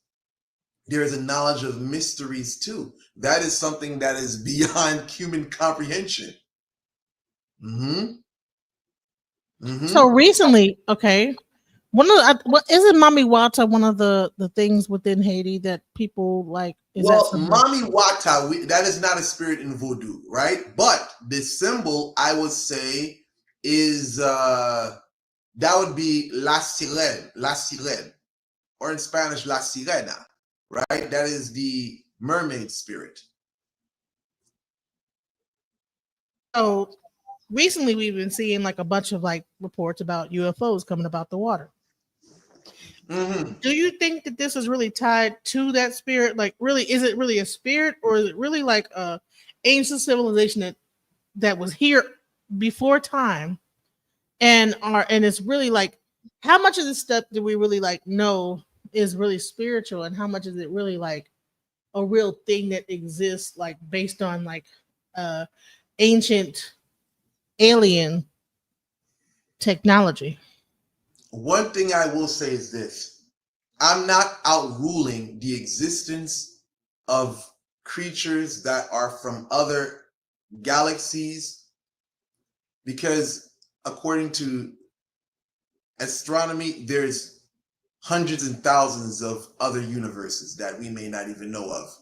there is a knowledge of mysteries too. That is something that is beyond human comprehension. Mm-hmm. So Mm-hmm. recently, okay, what isn't Mami Wata one of the things within Haiti that people like? Is that Well, something? Mami Wata, that is not a spirit in voodoo, right? But the symbol, I would say, is that would be la sirene, or in Spanish, la sirena, right? That is the mermaid spirit. So recently, we've been seeing like a bunch of like reports about UFOs coming about the water. Mm-hmm. Do you think that this is really tied to that spirit? Like, really, is it really a spirit, or is it really like a ancient civilization that was here before time, and it's really like, how much of this stuff do we really like know is really spiritual, and how much is it really like a real thing that exists, like based on like uh ancient alien technology? One thing I will say is this: I'm not outruling the existence of creatures that are from other galaxies, because according to astronomy, there's hundreds and thousands of other universes that we may not even know of.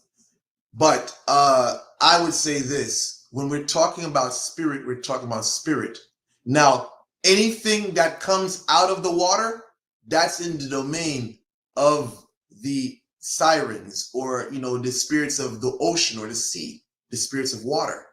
But I would say this: when we're talking about spirit, we're talking about spirit. Now, anything that comes out of the water, that's in the domain of the sirens, or the spirits of the ocean or the sea, the spirits of water.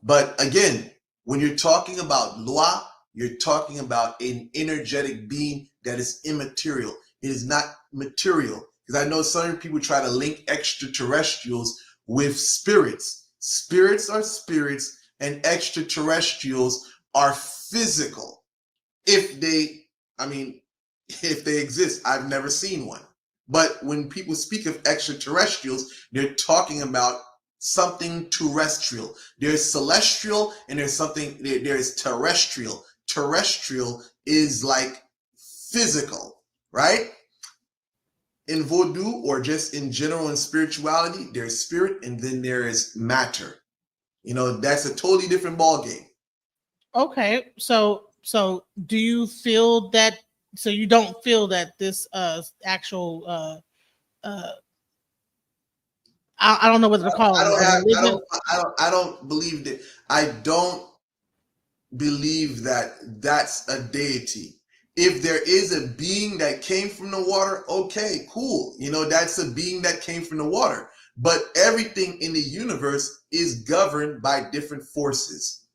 But again, when you're talking about Loa, you're talking about an energetic being that is immaterial. It is not material. Because I know some people try to link extraterrestrials with spirits. Spirits are spirits, and extraterrestrials are physical. If they, I mean, if they exist, I've never seen one. But when people speak of extraterrestrials, they're talking about something terrestrial. There's celestial and there's terrestrial. Terrestrial is like physical, right? In Vodou, or just in general in spirituality, there's spirit and then there is matter. That's a totally different ball game. Okay, so do you feel that? So you don't feel that this actual uh I don't know what to call I it, don't a have religion. I don't believe that. I don't believe that that's a deity. If there is a being that came from the water, okay, cool. That's a being that came from the water. But everything in the universe is governed by different forces.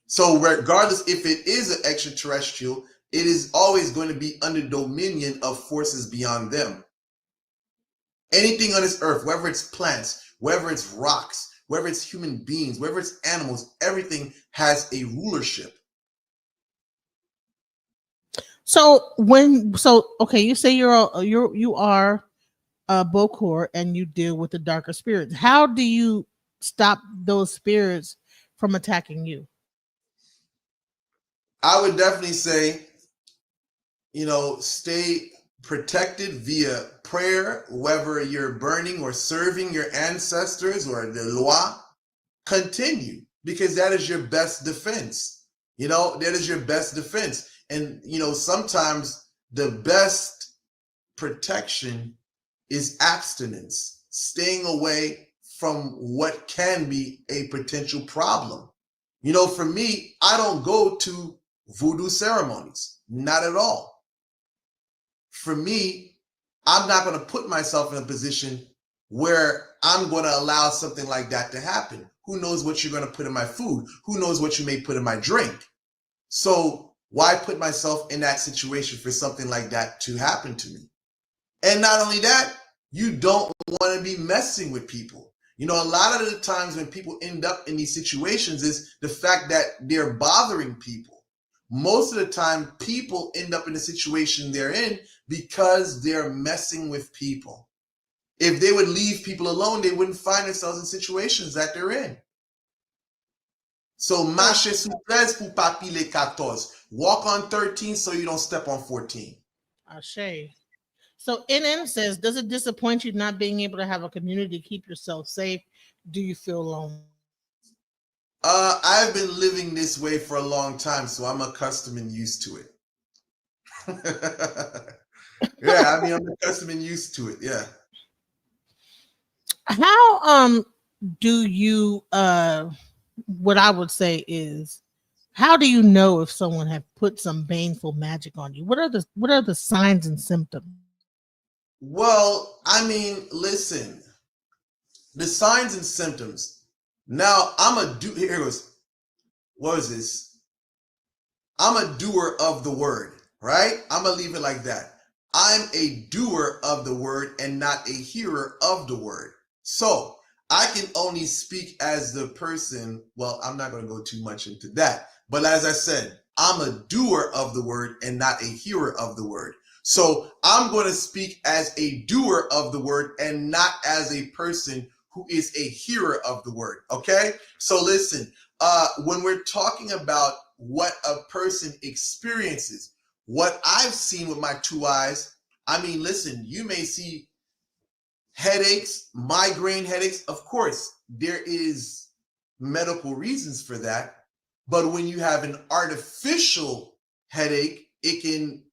So regardless if it is an extraterrestrial, it is always going to be under dominion of forces beyond them. Anything on this earth, whether it's plants, whether it's rocks, whether it's human beings, whether it's animals, everything has a rulership. So okay, you say you are a Bokor and you deal with the darker spirits. How do you stop those spirits from attacking you? I would definitely say, stay protected via prayer, whether you're burning or serving your ancestors or the loi. Continue, because that is your best defense. That is your best defense. And, sometimes the best protection is abstinence, staying away from what can be a potential problem. For me, I don't go to voodoo ceremonies, not at all. For me, I'm not going to put myself in a position where I'm going to allow something like that to happen. Who knows what you're going to put in my food? Who knows what you may put in my drink? So why put myself in that situation for something like that to happen to me? And not only that, you don't want to be messing with people. A lot of the times when people end up in these situations is the fact that they're bothering people. Most of the time, people end up in the situation they're in because they're messing with people. If they would leave people alone, they wouldn't find themselves in situations that they're in. So, marche sous 13 pour pas piler 14. Walk on 13 so you don't step on 14. Ashe. So NN says, does it disappoint you not being able to have a community to keep yourself safe? Do you feel lonely? I've been living this way for a long time, so I'm accustomed and used to it. Yeah, I'm accustomed and used to it. Yeah. How do you what I would say is, how do you know if someone have put some baneful magic on you? What are the signs and symptoms? Well, listen, the signs and symptoms. Now, here it goes. What is this? I'm a doer of the word, right? I'm going to leave it like that. I'm a doer of the word and not a hearer of the word. So I can only speak as the person. Well, I'm not going to go too much into that. But as I said, I'm a doer of the word and not a hearer of the word. So I'm going to speak as a doer of the word and not as a person who is a hearer of the word. Okay? So listen, when we're talking about what a person experiences, what I've seen with my two eyes, listen, you may see headaches, migraine headaches. Of course, there is medical reasons for that. But when you have an artificial headache, it can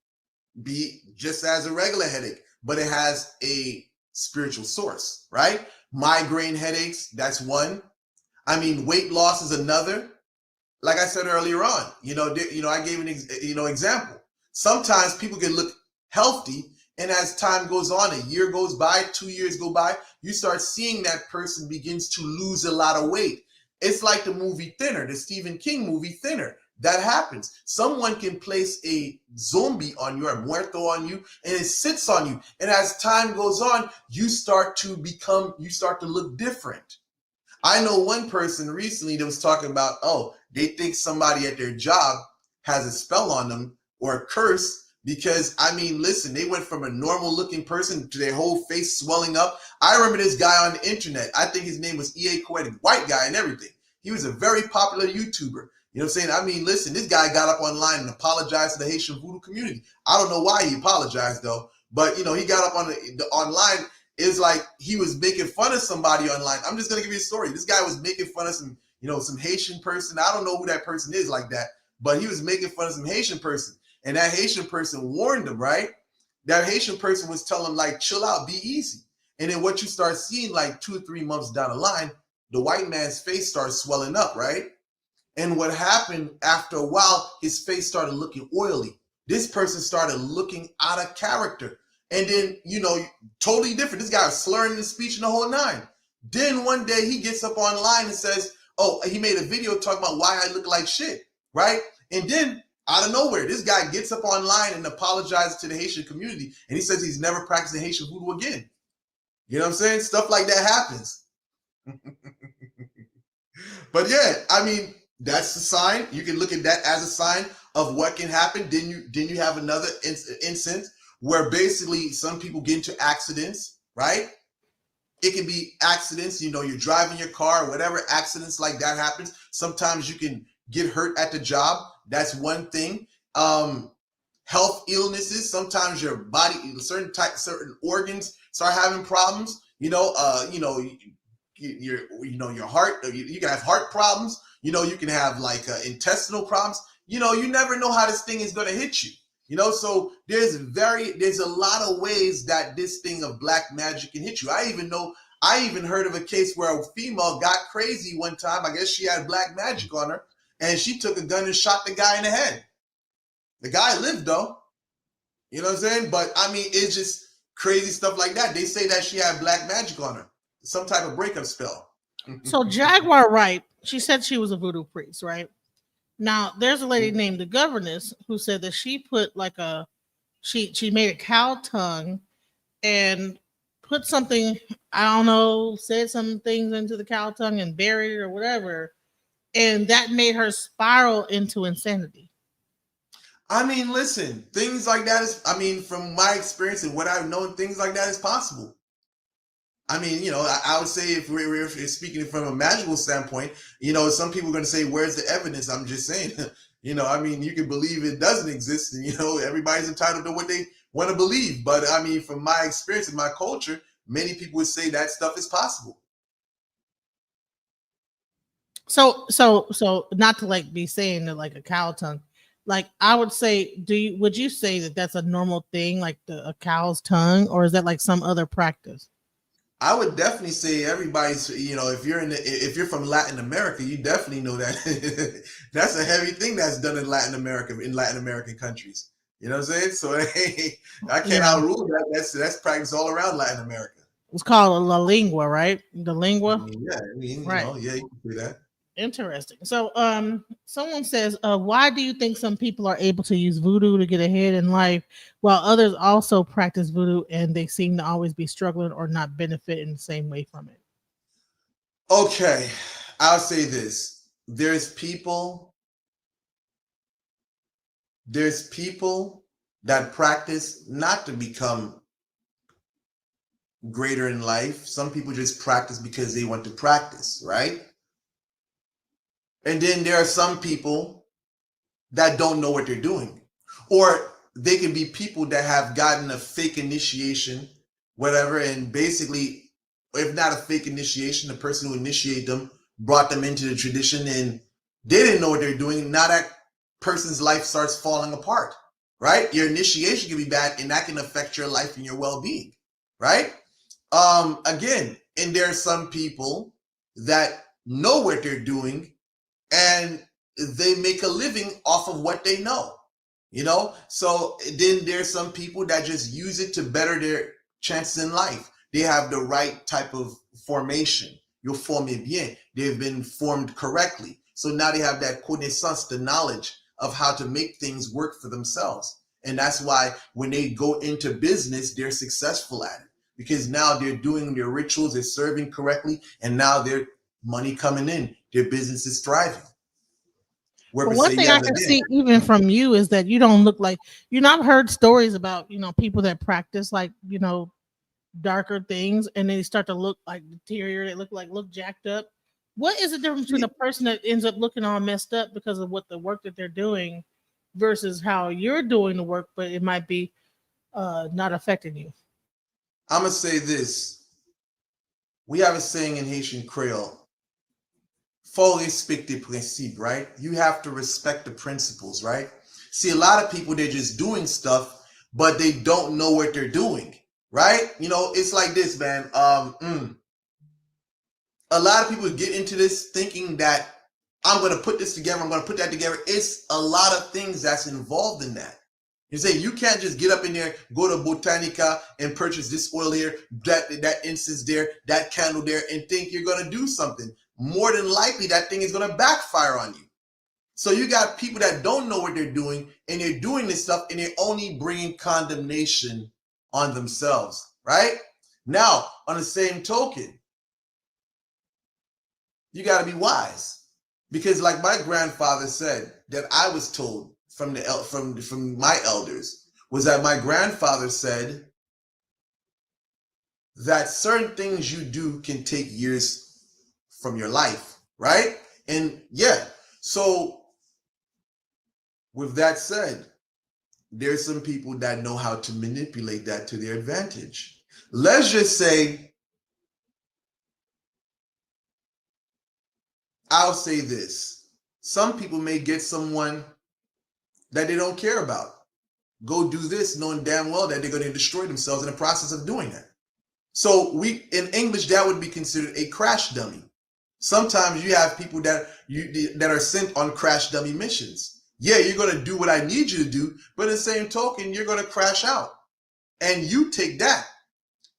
be just as a regular headache, but it has a spiritual source, right? Migraine headaches, that's one. Weight loss is another. Like I said earlier on, I gave an example. Sometimes people can look healthy, and as time goes on, a year goes by, 2 years go by, you start seeing that person begins to lose a lot of weight. It's like the movie Thinner, the Stephen King movie Thinner. That happens. Someone can place a zombie on you, or muerto on you, and it sits on you. And as time goes on, you start to look different. I know one person recently that was talking about, they think somebody at their job has a spell on them or a curse because, listen, they went from a normal looking person to their whole face swelling up. I remember this guy on the internet. I think his name was E.A. Coed, white guy and everything. He was a very popular YouTuber. You know what I'm saying? Listen, this guy got up online and apologized to the Haitian Vodou community. I don't know why he apologized though, but he got up on online it was like he was making fun of somebody online. I'm just gonna give you a story. This guy was making fun of some, some Haitian person. I don't know who that person is like that, but he was making fun of some Haitian person, and that Haitian person warned him, right? That Haitian person was telling him, like, chill out, be easy. And then what you start seeing, like 2 or 3 months down the line, the white man's face starts swelling up, right? And what happened after a while, his face started looking oily. This person started looking out of character. And then, totally different. This guy was slurring his speech and the whole nine. Then one day he gets up online and says, oh, he made a video talking about why I look like shit, right? And then out of nowhere, this guy gets up online and apologizes to the Haitian community. And he says he's never practicing Haitian voodoo again. You know what I'm saying? Stuff like that happens. But yeah, I mean, that's the sign. You can look at that as a sign of what can happen. Then you have another instance where basically some people get into accidents, right? It can be accidents, you're driving your car, whatever accidents like that happens. Sometimes you can get hurt at the job. That's one thing. Health illnesses. Sometimes your body, certain organs start having problems. Your heart. You can have heart problems. You can have like intestinal problems. You never know how this thing is going to hit you. So there's a lot of ways that this thing of black magic can hit you. I even heard of a case where a female got crazy one time. I guess she had black magic on her, and she took a gun and shot the guy in the head. The guy lived though. You know what I'm saying? But I mean, it's just crazy stuff like that. They say that she had black magic on her, some type of breakup spell. So Jaguar Wright, she said she was a voodoo priest, right? Now there's a lady named the Governess who said that she put she made a cow tongue and put something, I don't know, said some things into the cow tongue and buried it or whatever, and that made her spiral into insanity. I mean, listen, things like that from my experience and what I've known, things like that is possible. I mean, I would say if we're speaking from a magical standpoint, some people are going to say, where's the evidence? I'm just saying, I mean, you can believe it doesn't exist, and, everybody's entitled to what they want to believe. But I mean, from my experience and my culture, many people would say that stuff is possible. So not to be saying that like a cow tongue, like I would say, would you say that that's a normal thing, like a cow's tongue, or is that like some other practice? I would definitely say everybody's, if you're from Latin America, you definitely know that that's a heavy thing that's done in Latin America, in Latin American countries. You know what I'm saying? So hey, I can't outrule that. That's practice all around Latin America. It's called a la lingua, right? The lingua. Right. You can say that. Interesting. So, someone says, why do you think some people are able to use voodoo to get ahead in life, while others also practice voodoo and they seem to always be struggling or not benefit in the same way from it? Okay, I'll say this: there's people that practice not to become greater in life. Some people just practice because they want to practice, right? And then there are some people that don't know what they're doing. Or they can be people that have gotten a fake initiation, whatever, and basically, if not a fake initiation, the person who initiated them brought them into the tradition and they didn't know what they're doing. Now that person's life starts falling apart, right? Your initiation can be bad and that can affect your life and your well-being, right? Again, and there are some people that know what they're doing and they make a living off of what they know, so then there's some people that just use it to better their chances in life. They have the right type of formation. You're formé bien. They've been formed correctly. So now they have that connaissance, the knowledge of how to make things work for themselves. And that's why when they go into business, they're successful at it because now they're doing their rituals, they're serving correctly, and now their money coming in, their business is thriving. Well, one thing I can see even from you is that you don't look like, I've heard stories about, people that practice like, darker things and they start to look like deteriorated, look jacked up. What is the difference between a person that ends up looking all messed up because of what the work that they're doing versus how you're doing the work, but it might be not affecting you? I'm gonna say this. We have a saying in Haitian Creole, faut respecter principes, right? You have to respect the principles, right? See, a lot of people, they're just doing stuff, but they don't know what they're doing, right? You know, it's like this, man. A lot of people get into this thinking that I'm going to put this together, I'm going to put that together. It's a lot of things that's involved in that. You say you can't just get up in there, go to Botanica and purchase this oil here, that incense there, that candle there, and think you're going to do something. More than likely, that thing is going to backfire on you. So you got people that don't know what they're doing, and they're doing this stuff, and they're only bringing condemnation on themselves, right? Now, on the same token, you got to be wise. Because like my grandfather said, that I was told from my elders, was that my grandfather said that certain things you do can take years from your life, right? And yeah, so with that said, there's some people that know how to manipulate that to their advantage. Let's just say, I'll say this. Some people may get someone that they don't care about. Go do this, knowing damn well that they're going to destroy themselves in the process of doing that. So in English, that would be considered a crash dummy. Sometimes you have people that are sent on crash dummy missions. Yeah, you're going to do what I need you to do, but in the same token, you're going to crash out. And you take that.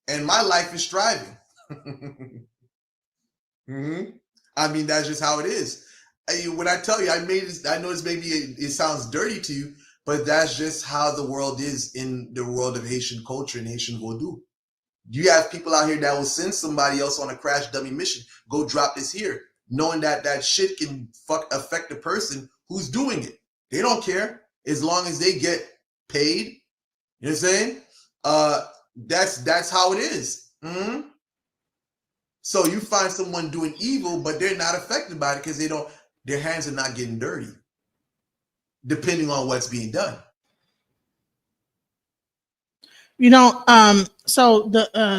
And my life is striving. Mm-hmm. I mean, that's just how it is. When I tell you, I know it's maybe it sounds dirty to you, but that's just how the world is in the world of Haitian culture and Haitian Vodou. You have people out here that will send somebody else on a crash dummy mission. Go drop this here, knowing that that shit can affect the person who's doing it. They don't care as long as they get paid. You know what I'm saying? That's how it is. Mm-hmm. So you find someone doing evil, but they're not affected by it because their hands are not getting dirty, depending on what's being done. You know, so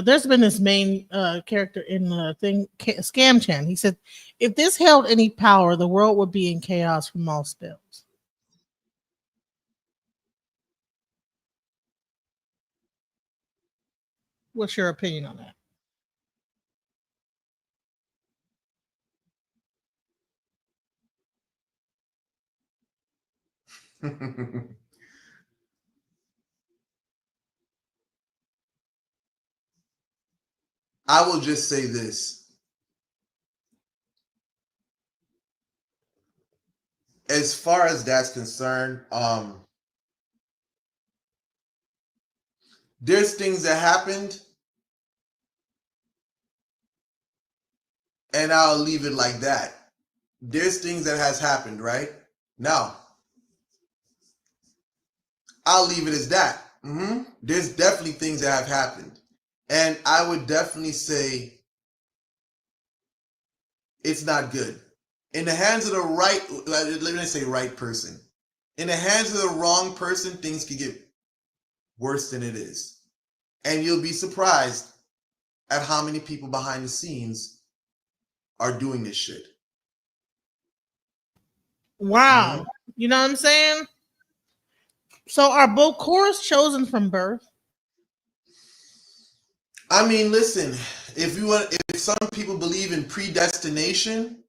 there's been this main character in the thing, Scam Chan. He said, if this held any power, the world would be in chaos from all spells. What's your opinion on that? I will just say this. As far as that's concerned, there's things that happened, and I'll leave it like that. There's things that has happened, right? Now, I'll leave it as that. Mm-hmm. There's definitely things that have happened. And I would definitely say it's not good. In the hands of the right, let me say right person. In the hands of the wrong person, things can get worse than it is. And you'll be surprised at how many people behind the scenes are doing this shit. Wow. Mm-hmm. You know what I'm saying? So are Bokors chosen from birth? I mean, listen, if some people believe in predestination,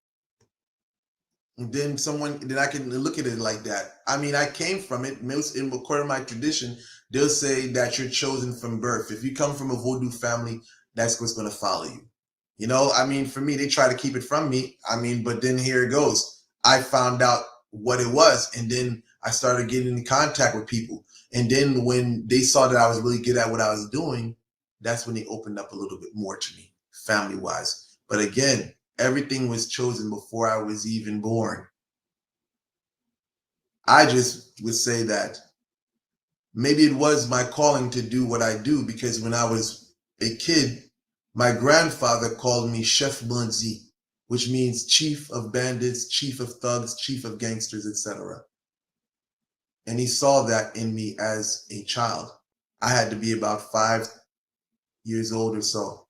then I can look at it like that. I mean, I came from it. In according to my tradition, they'll say that you're chosen from birth. If you come from a Vodou family, that's what's going to follow you. You know, I mean, for me, they try to keep it from me. I mean, but then here it goes. I found out what it was, and then I started getting in contact with people. And then when they saw that I was really good at what I was doing, that's when they opened up a little bit more to me, family-wise. But again, everything was chosen before I was even born. I just would say that maybe it was my calling to do what I do, because when I was a kid, my grandfather called me Chef Bunzi, which means chief of bandits, chief of thugs, chief of gangsters, etc. And he saw that in me as a child. I had to be about 5 years old or so.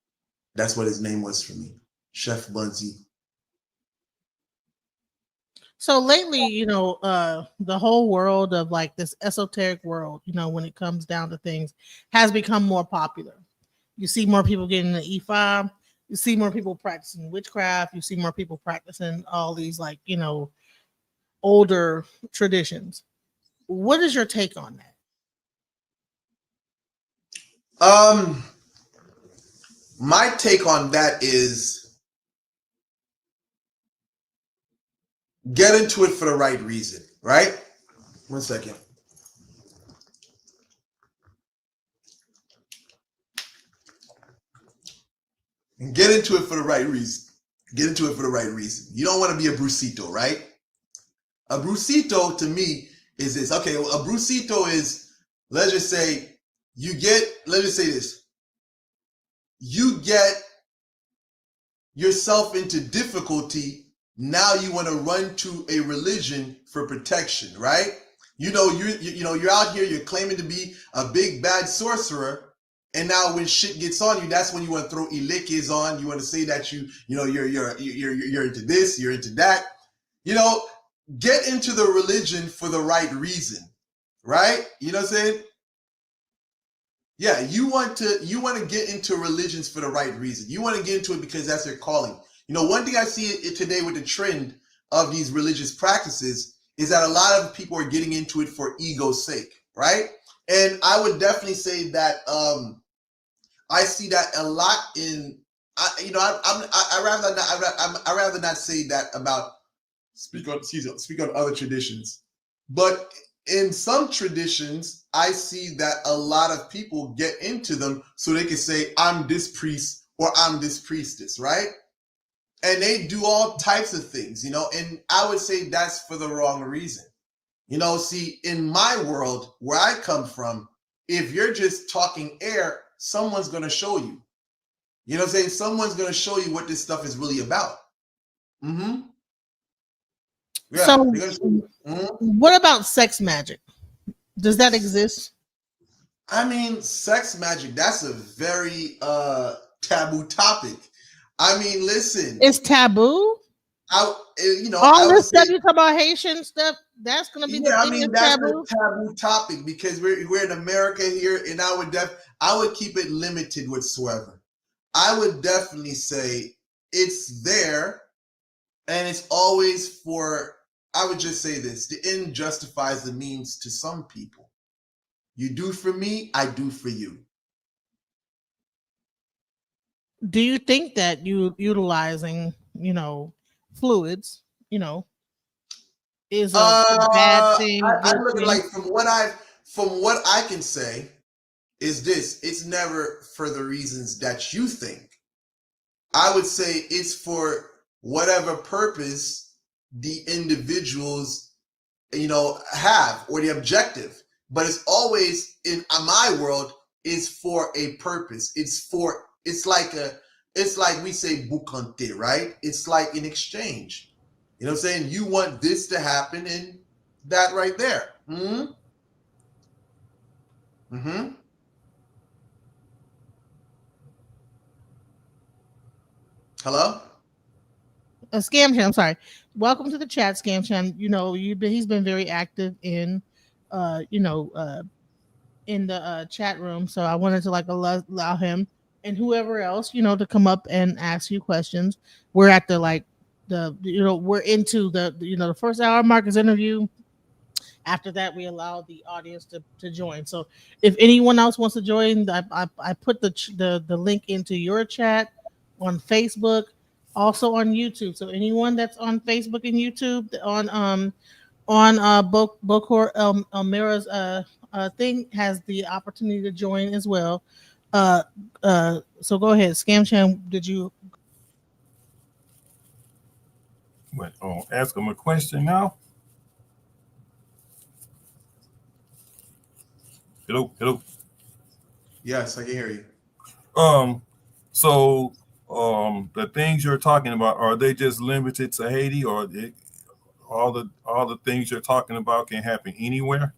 That's what his name was for me, Chef Bunsey. So lately, the whole world of like this esoteric world, when it comes down to things, has become more popular. You see more people getting the E5. You see more people practicing witchcraft. You see more people practicing all these like, older traditions. What is your take on that? My take on that is get into it for the right reason, right? 1 second. And get into it for the right reason. Get into it for the right reason. You don't want to be a brucito, right? A brucito to me is this. Okay, well, a brucito is, let's just say this. You get yourself into difficulty. Now you want to run to a religion for protection, right? You're out here, you're claiming to be a big bad sorcerer, and now when shit gets on you, that's when you want to throw ilikes on. You want to say that you're into this, you're into that. Get into the religion for the right reason, right? You know what I'm saying? Yeah, you want to get into religions for the right reason. You want to get into it because that's your calling. One thing I see today with the trend of these religious practices is that a lot of people are getting into it for ego's sake, right? And I would definitely say that I see that a lot in. I rather not say that about speak on other traditions, but in some traditions, I see that a lot of people get into them so they can say, I'm this priest or I'm this priestess, right? And they do all types of things, and I would say that's for the wrong reason. See, in my world, where I come from, if you're just talking air, someone's going to show you. You know what I'm saying? Someone's going to show you what this stuff is really about. Mm-hmm. Yeah. So, mm-hmm. What about sex magic? Does that exist? I mean, sex magic, that's a very taboo topic. I mean, listen. It's taboo? All this stuff you talk about Haitian stuff, that's gonna be the thing that's taboo? a taboo topic because we're in America here, and I would keep it limited whatsoever. I would definitely say it's there, and it's always for. I would just say this: the end justifies the means to some people. You do for me, I do for you. Do you think that you utilizing, fluids, is a bad thing? I Good look at thing? like from what I can say is this: it's never for the reasons that you think. I would say it's for whatever purpose the individuals have or the objective, but it's always in my world is for a purpose. It's like we say boucante, right? It's like an exchange. You know what I'm saying? You want this to happen and that right there. Mm-hmm. Mm-hmm. Hello? Scam Chan, I'm sorry. Welcome to the chat, Scam Chan. He's been very active in uh, you know, uh in the chat room. So I wanted to like allow him and whoever else, to come up and ask you questions. We're at we're into the first hour Marcus interview. After that, we allow the audience to join. So if anyone else wants to join, I put the link into your chat on Facebook, also on YouTube. So anyone that's on Facebook and YouTube on Bokor Elmera's thing has the opportunity to join as well. So go ahead, Scam Chan. Did you? What? Ask him a question now. Hello, hello. Yes, I can hear you. So the things you're talking about, are they just limited to Haiti, or all the things you're talking about can happen anywhere?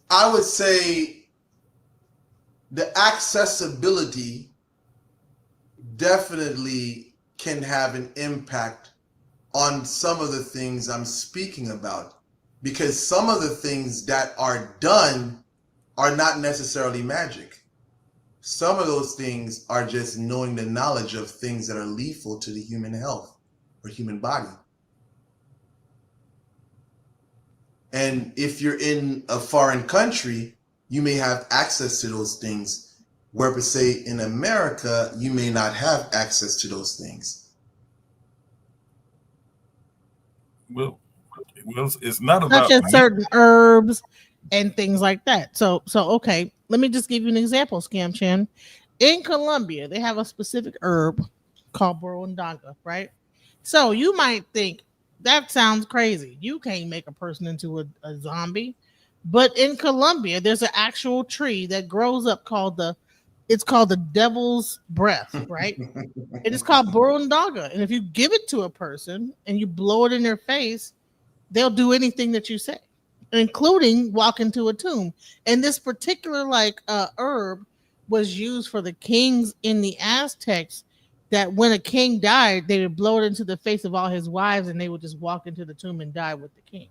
I would say the accessibility definitely can have an impact on some of the things I'm speaking about, because some of the things that are done are not necessarily magic. Some of those things are just knowing the knowledge of things that are lethal to the human health or human body. And if you're in a foreign country, you may have access to those things, where per se in America, you may not have access to those things. Well, it's not Such about as me. certain herbs and things like that. So okay, let me just give you an example, Scam Chan. In Colombia, they have a specific herb called burundanga, right? So you might think that sounds crazy. You can't make a person into a zombie. But in Colombia, there's an actual tree that grows up it's called the devil's breath, right? It is called burundanga. And if you give it to a person and you blow it in their face, they'll do anything that you say, including walk into a tomb. And this particular herb was used for the kings in the Aztecs, that when a king died, they would blow it into the face of all his wives and they would just walk into the tomb and die with the king.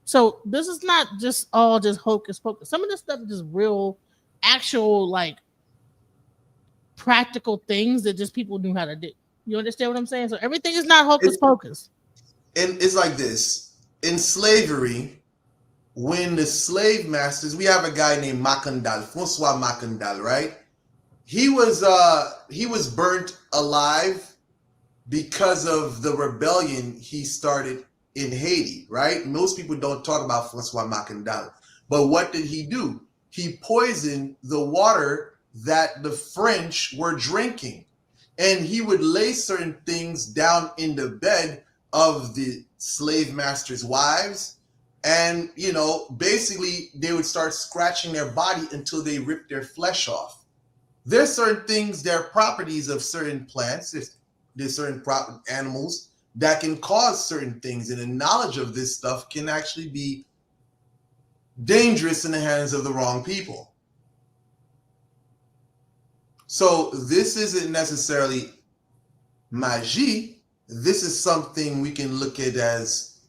So this is not just all just hocus pocus. Some of this stuff is just real, actual, like practical things that just people knew how to do. You understand what I'm saying? So everything is not hocus pocus. And it's like this. In slavery, when the slave masters, we have a guy named Macandal, Francois Macandal, right? He was burnt alive because of the rebellion he started in Haiti, right? Most people don't talk about Francois Macandal. But what did he do? He poisoned the water that the French were drinking. And he would lay certain things down in the bed of the slave masters' wives. And, basically they would start scratching their body until they ripped their flesh off. There's certain things, there are properties of certain plants, there's certain animals that can cause certain things. And the knowledge of this stuff can actually be dangerous in the hands of the wrong people. So this isn't necessarily magie. This is something we can look at as,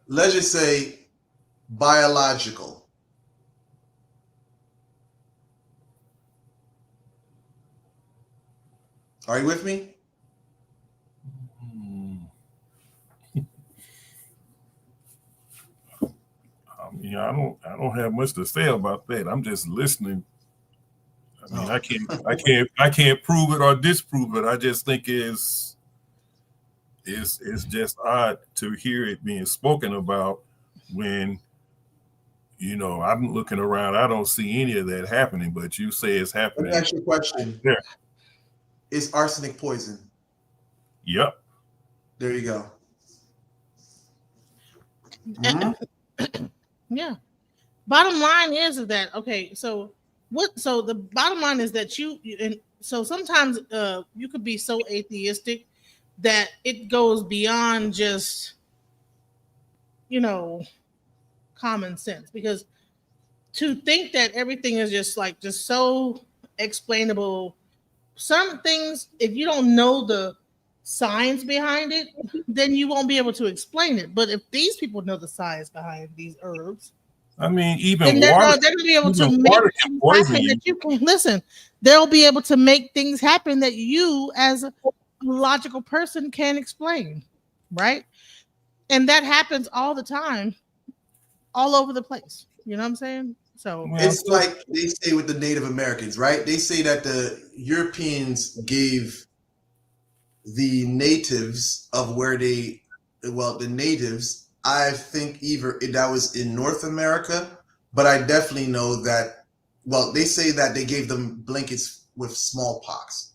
let's just say, biological. Are you with me? I don't have much to say about that. I'm just listening. I mean, I can't prove it or disprove it. I just think it's just odd to hear it being spoken about when, I'm looking around. I don't see any of that happening, but you say it's happening. Let me ask you a question. Yeah. Is arsenic poison? Yep. There you go. Mm-hmm. Yeah. Bottom line is that, okay, so the bottom line is that and so sometimes you could be so atheistic that it goes beyond just, common sense, because to think that everything is just so explainable, some things, if you don't know the science behind it, then you won't be able to explain it. But if these people know the science behind these herbs, I mean, even they're water. going to be able to make Water things can poison happen you. that you can listen. They'll be able to make things happen that you, as a logical person, can explain, right? And that happens all the time, all over the place. You know what I'm saying? So it's like they say with the Native Americans, right? They say that the Europeans gave the natives of the natives, I think either that was in North America, but I definitely know that, they say that they gave them blankets with smallpox.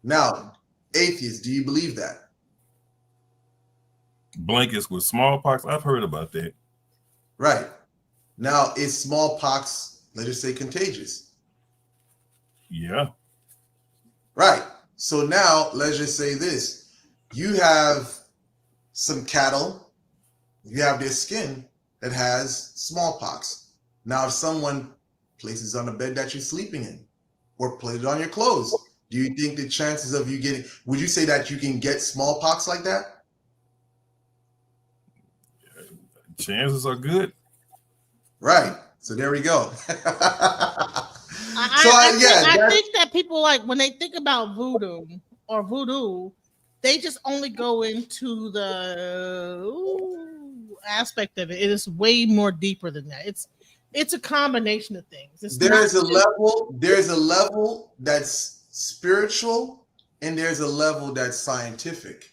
Now, atheists, do you believe that? Blankets with smallpox? I've heard about that. Right. Now, is smallpox, let's just say, contagious? Yeah. Right. So now, let's just say this. You have some cattle, you have their skin that has smallpox. Now, if someone places on a bed that you're sleeping in, or places it on your clothes, do you think the chances of you getting? Would you say that you can get smallpox like that? Chances are good. Right. So there we go. I think that people, like, when they think about voodoo or voodoo, they just only go into the aspect of it. It is way more deeper than that. It's a combination of things. There's a level that's spiritual, and there's a level that's scientific.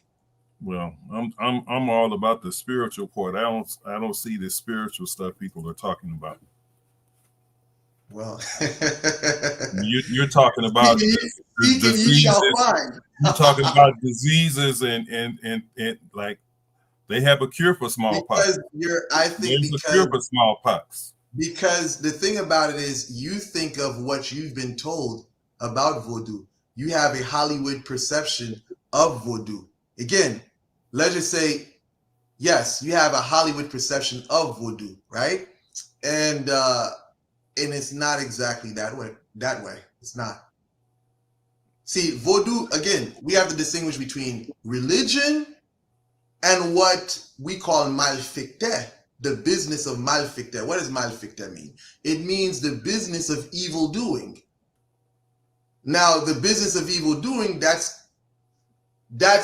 Well, I'm all about the spiritual part. I don't see the spiritual stuff people are talking about. Well, you're talking about diseases. You're talking about diseases and like they have a cure for smallpox. There's a cure for smallpox. Because the thing about it is, you think of what you've been told about voodoo. You have a Hollywood perception of voodoo. Again, let's just say, yes, you have a Hollywood perception of voodoo, right? And it's not exactly that way. It's not. See, voodoo, again, we have to distinguish between religion and what we call malficte, the business of malficte. What does malficte mean? It means the business of evil doing. Now, the business of evil doing, that's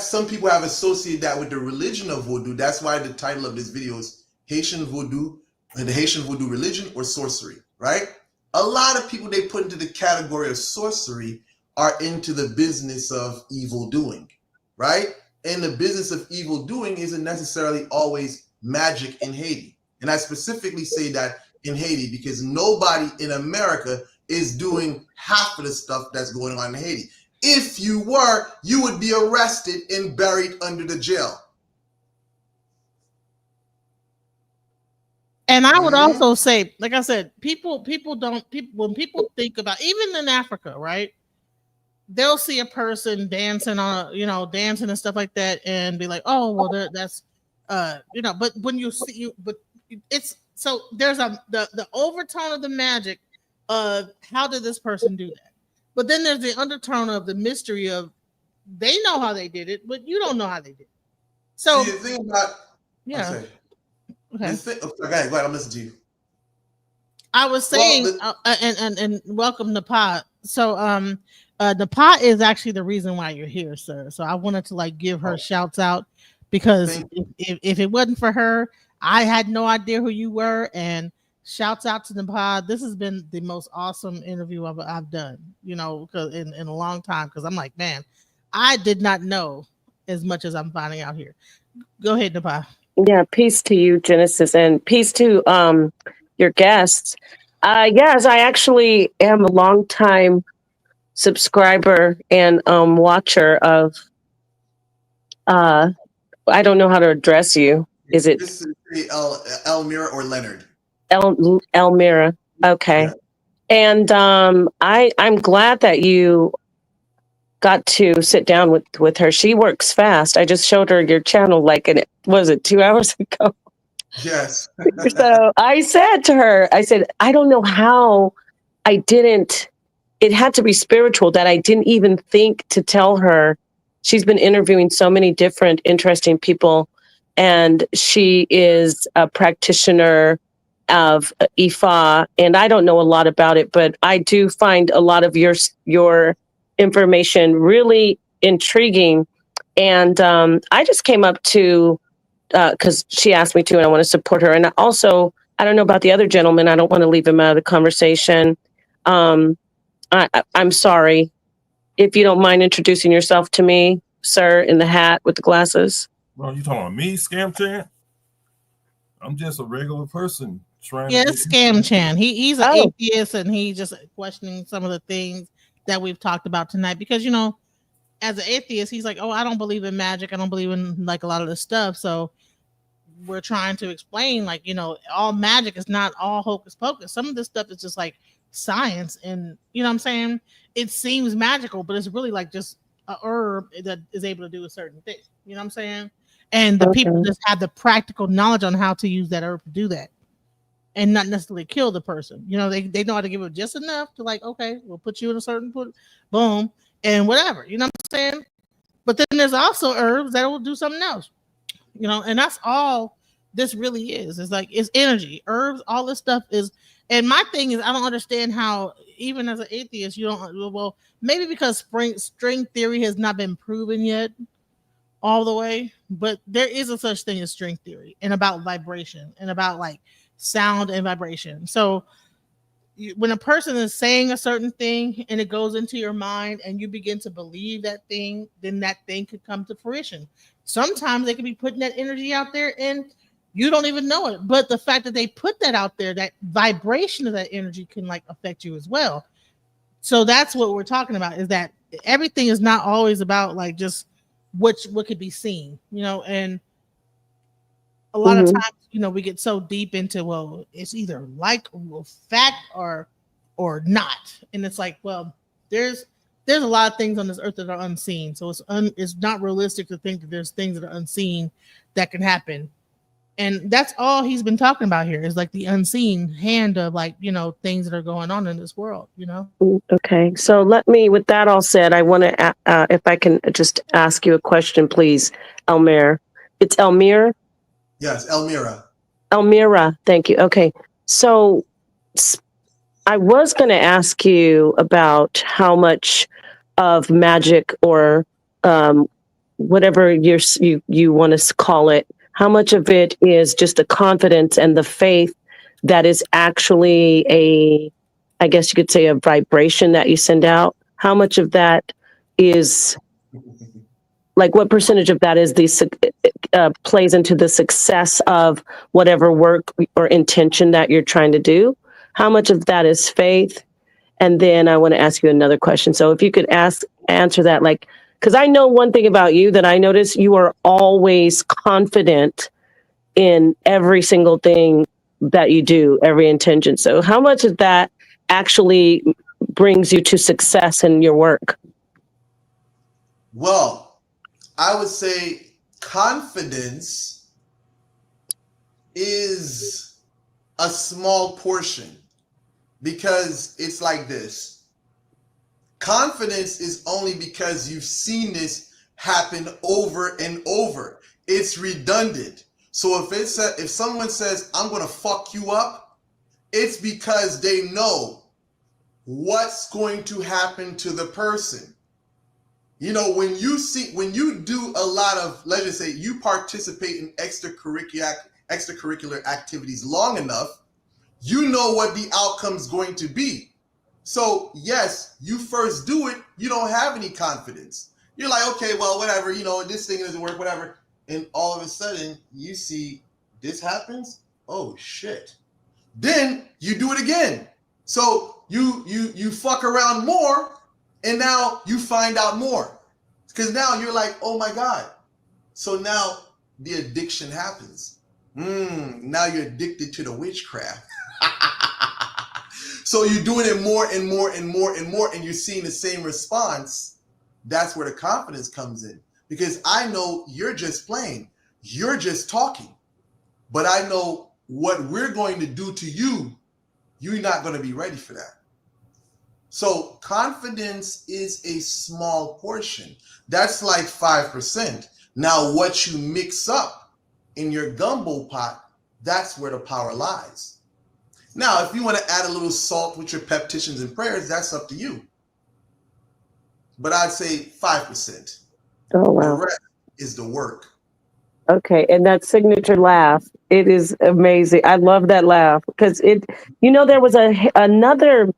some people have associated that with the religion of voodoo. That's why the title of this video is Haitian Vodou, and the Haitian Vodou religion or sorcery, right? A lot of people they put into the category of sorcery are into the business of evil doing, right? And the business of evil doing isn't necessarily always magic in Haiti. And I specifically say that in Haiti because nobody in America is doing half of the stuff that's going on in Haiti. If you were, you would be arrested and buried under the jail. And I would also say, like I said, when people think about, even in Africa, right? They'll see a person dancing dancing and stuff like that, and be like, "Oh, well, that's, But when you see it's so there's the overtone of the magic of how did this person do that, but then there's the undertone of the mystery of they know how they did it, but you don't know how they did it. So see, the thing about okay. Go ahead, I'm listening to you. I was saying, and welcome Napa. So Napa is actually the reason why you're here, sir. So I wanted to give her shouts out because if it wasn't for her, I had no idea who you were. And shouts out to Napa. This has been the most awesome interview I've done, because in a long time. Because I'm like, man, I did not know as much as I'm finding out here. Go ahead, Napa. Yeah, peace to you, Genesis, and peace to your guests. Yes, I actually am a longtime subscriber and watcher of. I don't know how to address you. Is it this is Elmera or Leonard? Elmera? Okay, yeah. And I'm glad that you got to sit down with her. She works fast. I just showed her your channel 2 hours ago. Yes. So I said to her, I don't know how it had to be spiritual that I didn't even think to tell her. She's been interviewing so many different interesting people, and she is a practitioner of Ifa, and I don't know a lot about it, but I do find a lot of your information really intriguing. And I just came up to because she asked me to, and I want to support her. And also, I don't know about the other gentleman. I don't want to leave him out of the conversation. I'm sorry. If you don't mind introducing yourself to me, sir, in the hat with the glasses. Well, you talking about me, Scam Chan? I'm just a regular person trying to Scam Chan. He's an atheist, and he's just questioning some of the things that we've talked about tonight. Because, as an atheist, he's like, oh, I don't believe in magic. I don't believe in a lot of this stuff. So we're trying to explain, all magic is not all hocus pocus. Some of this stuff is just science, and you know what I'm saying? It seems magical, but it's really just a herb that is able to do a certain thing. You know what I'm saying? And the people just have the practical knowledge on how to use that herb to do that. and not necessarily kill the person. You know, they know how to give it just enough to like, okay, we'll put you in a certain boom and whatever. You know what I'm saying? But then there's also herbs that will do something else. You know, and that's all this really is. It's like it's energy. Herbs, all this stuff is. And my thing is, I don't understand how, even as an atheist, you don't. Well, maybe because string theory has not been proven yet all the way, but there is a such thing as string theory and about vibration and about like sound and vibration. So when a person is saying a certain thing and it goes into your mind and you begin to believe that thing, then that thing could come to fruition. Sometimes they could be putting that energy out there and you don't even know it. But the fact that they put that out there, that vibration of that energy can like affect you as well. So that's what we're talking about, is that everything is not always about like just what could be seen, you know, and a lot of times, you know, we get so deep into, well, it's either like fact or not. And it's like, well, there's a lot of things on this earth that are unseen. So it's not realistic to think that there's things that are unseen that can happen. And that's all he's been talking about here, is like the unseen hand of like, you know, things that are going on in this world, you know? Okay. So with that all said, I want to, if I can just ask you a question, please, Elmera. It's Elmera? Yes, Elmera. Elmera. Thank you. Okay. So I was going to ask you about how much of magic or whatever you want to call it, how much of it is just the confidence and the faith that is actually I guess you could say, a vibration that you send out? How much of that is, like, what percentage of that is plays into the success of whatever work or intention that you're trying to do? How much of that is faith? And then I want to ask you another question. So if you could answer that, like, because I know one thing about you that I notice: you are always confident in every single thing that you do, every intention. So how much of that actually brings you to success in your work? Well, I would say confidence is a small portion, because it's like this. Confidence is only because you've seen this happen over and over. It's redundant. So if someone says, I'm going to fuck you up, it's because they know what's going to happen to the person. You know, when you do a lot of, let's just say you participate in extracurricular activities long enough, you know what the outcome's going to be. So yes, you first do it, you don't have any confidence. You're like, okay, well, whatever, you know, this thing doesn't work, whatever. And all of a sudden you see this happens. Oh shit. Then you do it again. So you fuck around more, and now you find out more. Because now you're like, oh my God. So now the addiction happens. Now you're addicted to the witchcraft. So you're doing it more and more and more and more, and you're seeing the same response. That's where the confidence comes in. Because I know you're just playing. You're just talking. But I know what we're going to do to you, you're not going to be ready for that. So confidence is a small portion. That's like 5%. Now what you mix up in your gumbo pot, that's where the power lies. Now, if you want to add a little salt with your petitions and prayers, that's up to you. But I'd say 5%. Oh, wow. The rest is the work. Okay, and that signature laugh, it is amazing. I love that laugh because there was another,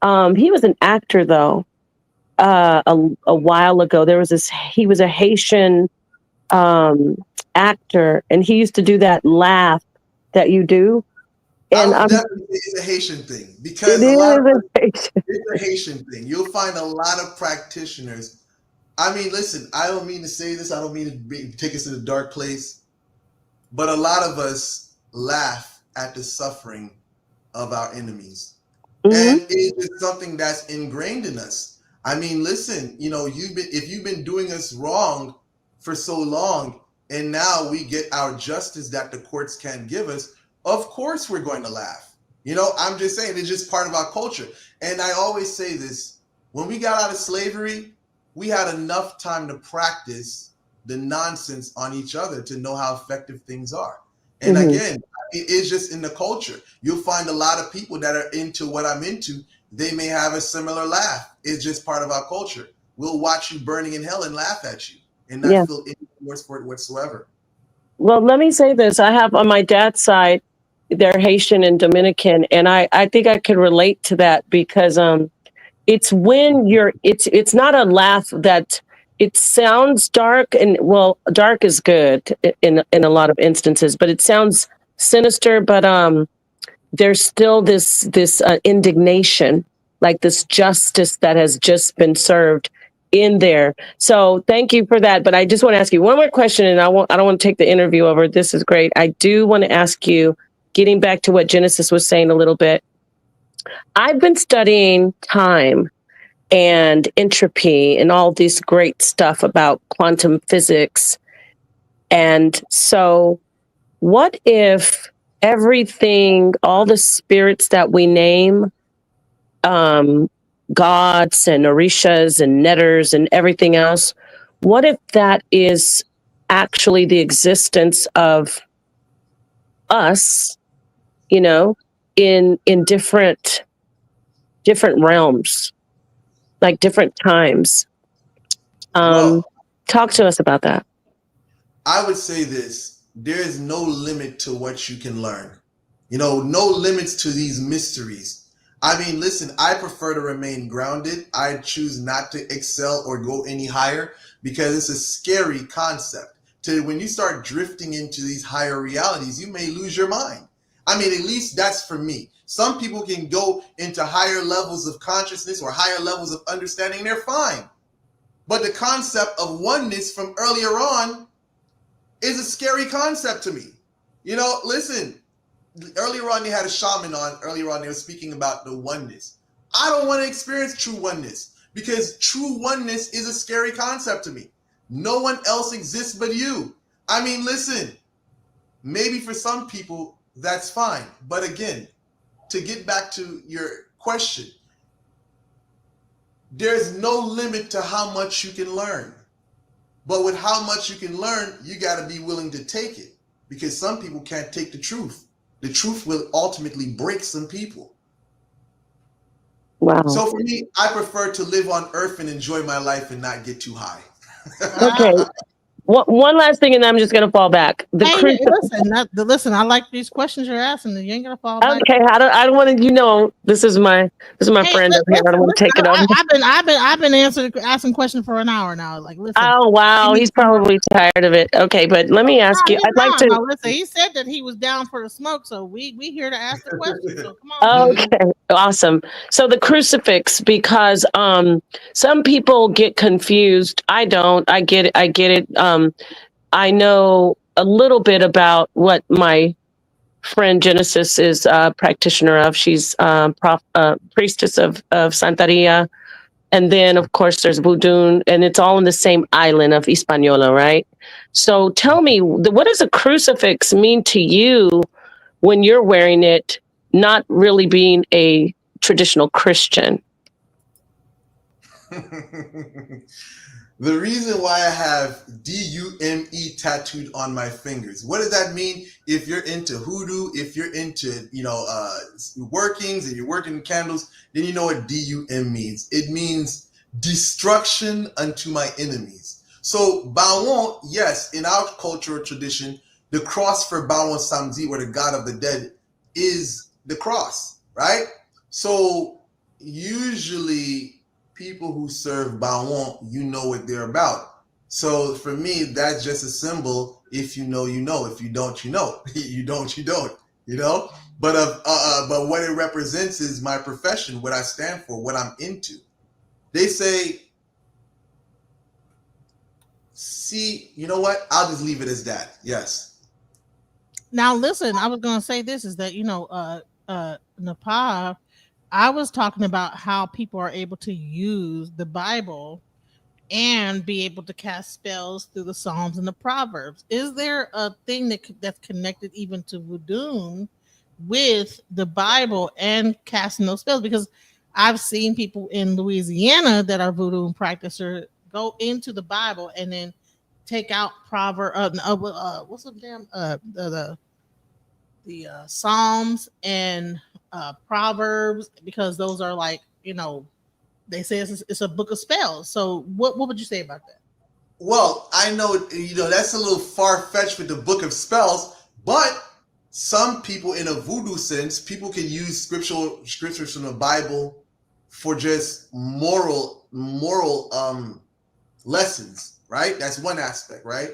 he was an actor though, a while ago. He was a Haitian actor, and he used to do that laugh that you do. And definitely it's a Haitian thing, because it's a Haitian thing. You'll find a lot of practitioners. I mean, listen, I don't mean to say this. I don't mean to take us to the dark place, but a lot of us laugh at the suffering of our enemies. Mm-hmm. And it is something that's ingrained in us. I mean, listen, you know, if you've been doing us wrong for so long, and now we get our justice that the courts can't give us, of course we're going to laugh. You know, I'm just saying it's just part of our culture. And I always say this, when we got out of slavery, we had enough time to practice the nonsense on each other to know how effective things are. And again, it is just in the culture. You'll find a lot of people that are into what I'm into. They may have a similar laugh. It's just part of our culture. We'll watch you burning in hell and laugh at you and not feel any remorse for it whatsoever. Well, let me say this. I have on my dad's side, they're Haitian and Dominican. And I think I can relate to that because it's when it's not a laugh that it sounds dark, and well, dark is good in a lot of instances, but it sounds sinister. But there's still this indignation, like this justice that has just been served in there. So thank you for that. But I just want to ask you one more question, and I don't want to take the interview over. This is great. I do want to ask you, getting back to what Genesis was saying a little bit. I've been studying time and entropy and all this great stuff about quantum physics. And so what if everything, all the spirits that we name, gods and orishas and netters and everything else, what if that is actually the existence of us, you know, in different realms, like different times? Talk to us about that. I would say this, there is no limit to what you can learn. You know, no limits to these mysteries. I mean, listen, I prefer to remain grounded. I choose not to excel or go any higher because it's a scary concept. When you start drifting into these higher realities, you may lose your mind. I mean, at least that's for me. Some people can go into higher levels of consciousness or higher levels of understanding, they're fine. But the concept of oneness from earlier on is a scary concept to me. You know, listen, earlier on they had a shaman on, earlier on they were speaking about the oneness. I don't want to experience true oneness because true oneness is a scary concept to me. No one else exists but you. I mean, listen, maybe for some people that's fine. But again, to get back to your question, there's no limit to how much you can learn. But with how much you can learn, you got to be willing to take it because some people can't take the truth. The truth will ultimately break some people. Wow. So for me, I prefer to live on earth and enjoy my life and not get too high. Okay. One last thing, and then I'm just going to fall back. Listen, I like these questions you're asking. You ain't going to fall back. Okay, I don't want to. You know, this is my friend up here. I don't want to take it over. I've been asking questions for an hour now. Like, listen. Oh wow, he's probably tired of it. Okay, but let me ask you. I'd like to. No, listen, he said that he was down for the smoke, so we here to ask the question. So come on. Okay, awesome. So the crucifix, because some people get confused. I don't. I get it. I know a little bit about what my friend Genesis is a practitioner of. She's priestess of Santeria. And then, of course, there's Vodou, and it's all in the same island of Hispaniola, right? So tell me, what does a crucifix mean to you when you're wearing it, not really being a traditional Christian? The reason why I have D-U-M-E tattooed on my fingers. What does that mean? If you're into hoodoo, if you're into, workings and you're working candles, then you know what D-U-M means. It means destruction unto my enemies. So Bawon, yes, in our cultural tradition, the cross for Bawon Samedi, or the god of the dead, is the cross, right? So usually people who serve Bawon, you know what they're about. So for me, that's just a symbol. If you know, you know. If you don't, you know. You don't, you don't. You know. But what it represents is my profession, what I stand for, what I'm into. They say, see, you know what? I'll just leave it as that. Yes. Now listen, I was gonna say this is that Nepal. I was talking about how people are able to use the Bible and be able to cast spells through the Psalms and the Proverbs. Is there a thing that's connected even to voodoo with the Bible and casting those spells? Because I've seen people in Louisiana that are voodoo practitioners go into the Bible and then take out what's the damn the Psalms and Proverbs, because those are like, they say it's a book of spells. So what would you say about that? Well, I know, that's a little far-fetched with the book of spells, but some people, in a voodoo sense, people can use scriptures from the Bible for just moral lessons, right? That's one aspect, right?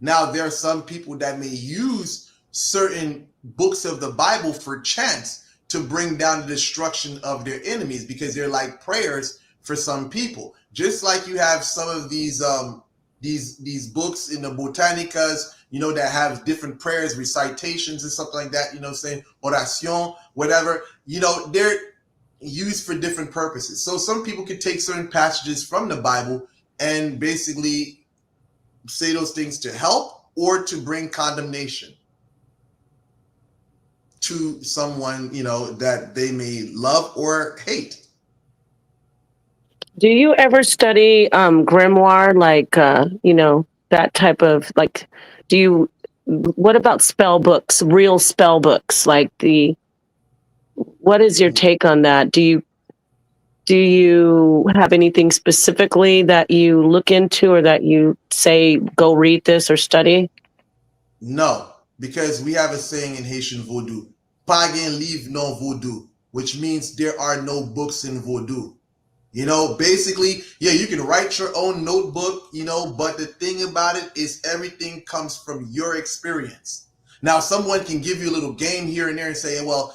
Now, there are some people that may use certain books of the Bible for chants to bring down the destruction of their enemies, because they're like prayers for some people. Just like you have some of these books in the botanicas, that have different prayers, recitations and stuff like that, saying oration, whatever, they're used for different purposes. So some people could take certain passages from the Bible and basically say those things to help or to bring condemnation to someone, that they may love or hate. Do you ever study grimoire, like that type of, like, what about spell books, real spell books? Like what is your take on that? Do you have anything specifically that you look into, or that you say, go read this or study? No, because we have a saying in Haitian Vodou, "Pas gen livre non Vodou," which means there are no books in Vodou. Basically, yeah, you can write your own notebook, but the thing about it is everything comes from your experience. Now, someone can give you a little game here and there and say, well,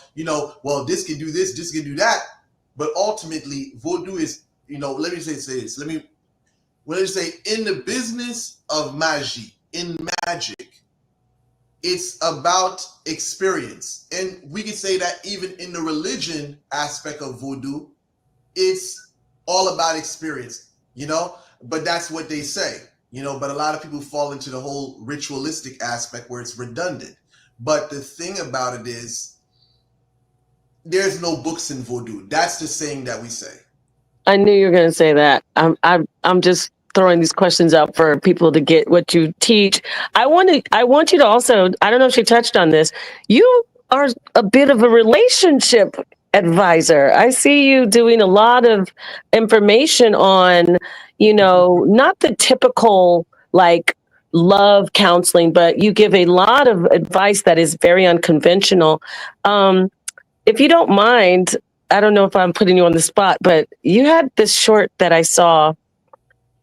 this can do this can do that. But ultimately, Vodou is, let me say this. Let me say, in the business of magic, it's about experience. And we can say that even in the religion aspect of Vodou, it's all about experience, but that's what they say, but a lot of people fall into the whole ritualistic aspect where it's redundant. But the thing about it is, there's no books in Vodou. That's the saying that we say. I knew you were going to say that. I'm just throwing these questions out for people to get what you teach. I want you to also, I don't know if she touched on this, you are a bit of a relationship advisor. I see you doing a lot of information on, not the typical like love counseling, but you give a lot of advice that is very unconventional. If you don't mind, I don't know if I'm putting you on the spot, but you had this short that I saw,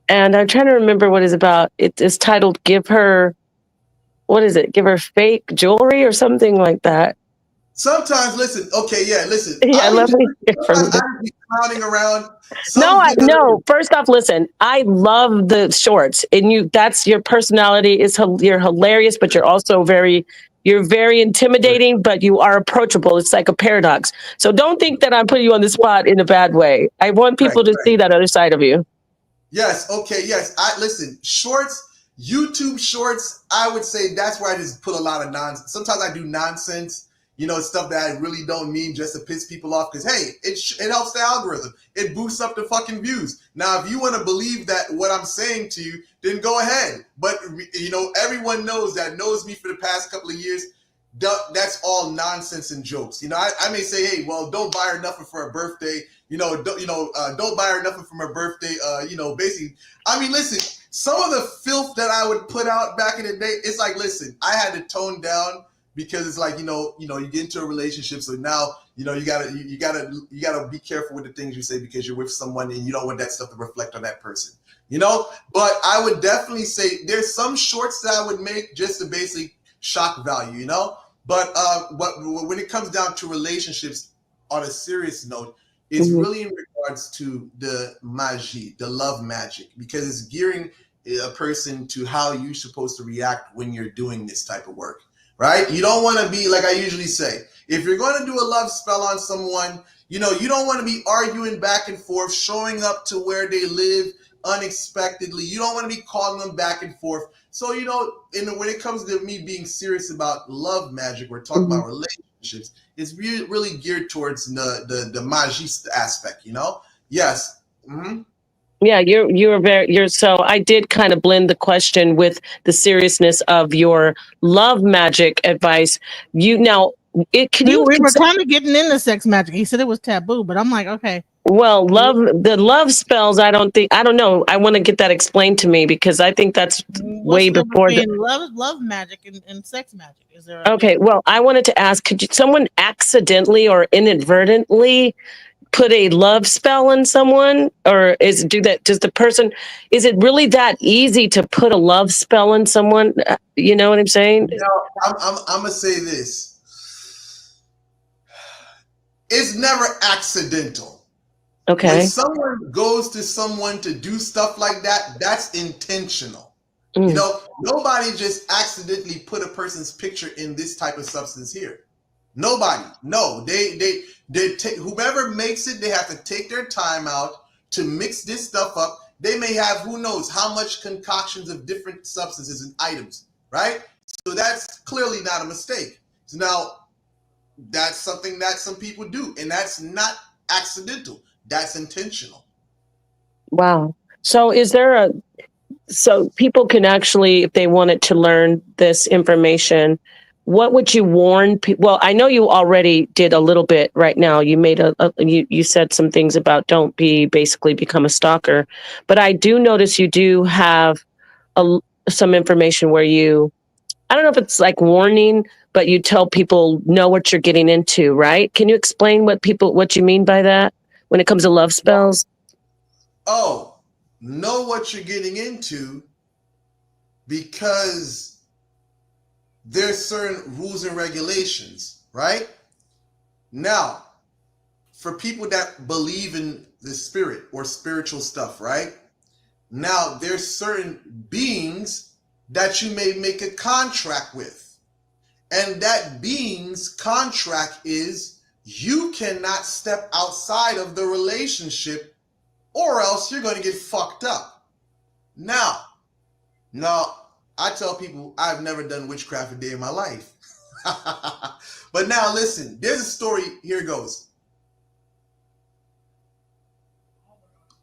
and I'm trying to remember what it's about. It is titled "Give Her," what is it? "Give Her Fake Jewelry" or something like that. Sometimes, listen. Okay, yeah, listen. Yeah, I love it. I'm clowning around. No. First off, listen. I love the shorts, and that's your personality. You're hilarious, but you're also very intimidating, but you are approachable. It's like a paradox. So don't think that I'm putting you on the spot in a bad way. I want people to see that other side of you. Yes. Okay. Yes. Listen. Shorts, YouTube shorts. I would say that's where I just put a lot of nonsense. Sometimes I do nonsense. Stuff that I really don't mean just to piss people off, because, hey, it helps the algorithm. It boosts up the fucking views. Now, if you want to believe that what I'm saying to you, then go ahead. But, everyone knows me for the past couple of years. That's all nonsense and jokes. I may say, hey, well, don't buy her nothing for her birthday. Don't buy her nothing from her birthday. Basically, I mean, listen, some of the filth that I would put out back in the day, it's like, listen, I had to tone down, because it's like, you get into a relationship. So now, you gotta be careful with the things you say, because you're with someone and you don't want that stuff to reflect on that person, but I would definitely say there's some shorts that I would make just to basically shock value, but when it comes down to relationships on a serious note, it's really in regards to the magie, the love magic, because it's gearing a person to how you're supposed to react when you're doing this type of work. Right? You don't want to be, like I usually say, if you're going to do a love spell on someone, you don't want to be arguing back and forth, showing up to where they live, unexpectedly. You don't want to be calling them back and forth. So, you know, when it comes to me being serious about love magic, we're talking about relationships. It's really geared towards the magik aspect, you know? Yes. Mm-hmm. Yeah, you're so I did kind of blend the question with the seriousness of your love magic advice. We were kind of getting into sex magic. He said it was taboo, but I'm like, okay. Well, the love spells, I don't know. I want to get that explained to me because I think that's way before the love magic and sex magic. Is there Okay, well, I wanted to ask, could someone accidentally or inadvertently put a love spell on someone, or is it really that easy to put a love spell on someone? You know what I'm saying? No, I'm gonna say this. It's never accidental. Okay. When someone goes to someone to do stuff like that, that's intentional. You know, nobody just accidentally put a person's picture in this type of substance here. Nobody. No, they take, whoever makes it, they have to take their time out to mix this stuff up. They may have, who knows how much concoctions of different substances and items, right? So that's clearly not a mistake. So now that's something that some people do, and that's not accidental. That's intentional. Wow. So so people can actually, if they wanted to learn this information, what would you warn people? Well, I know you already did a little bit right now. You made you said some things about don't basically become a stalker, but I do notice you do have some information where I don't know if it's like warning, but you tell people know what you're getting into, right? Can you explain what you mean by that when it comes to love spells? Oh, know what you're getting into because there's certain rules and regulations, right? Now, for people that believe in the spirit or spiritual stuff, right? Now, there's certain beings that you may make a contract with. And that being's contract is you cannot step outside of the relationship or else you're going to get fucked up. Now, I tell people I've never done witchcraft a day in my life. But now listen, there's a story, here it goes.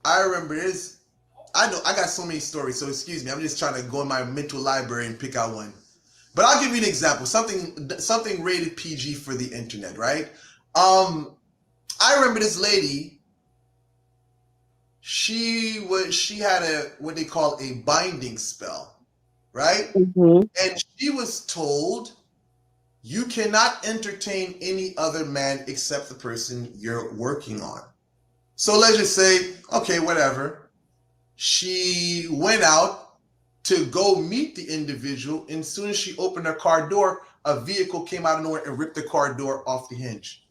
I remember this. I know I got so many stories, so excuse me. I'm just trying to go in my mental library and pick out one. But I'll give you an example, something rated PG for the internet, right? I remember this lady. She had what they call a binding spell, right? Mm-hmm. And she was told you cannot entertain any other man except the person you're working on. So let's just say, okay, whatever. She went out to go meet the individual, and as soon as she opened her car door, a vehicle came out of nowhere and ripped the car door off the hinge.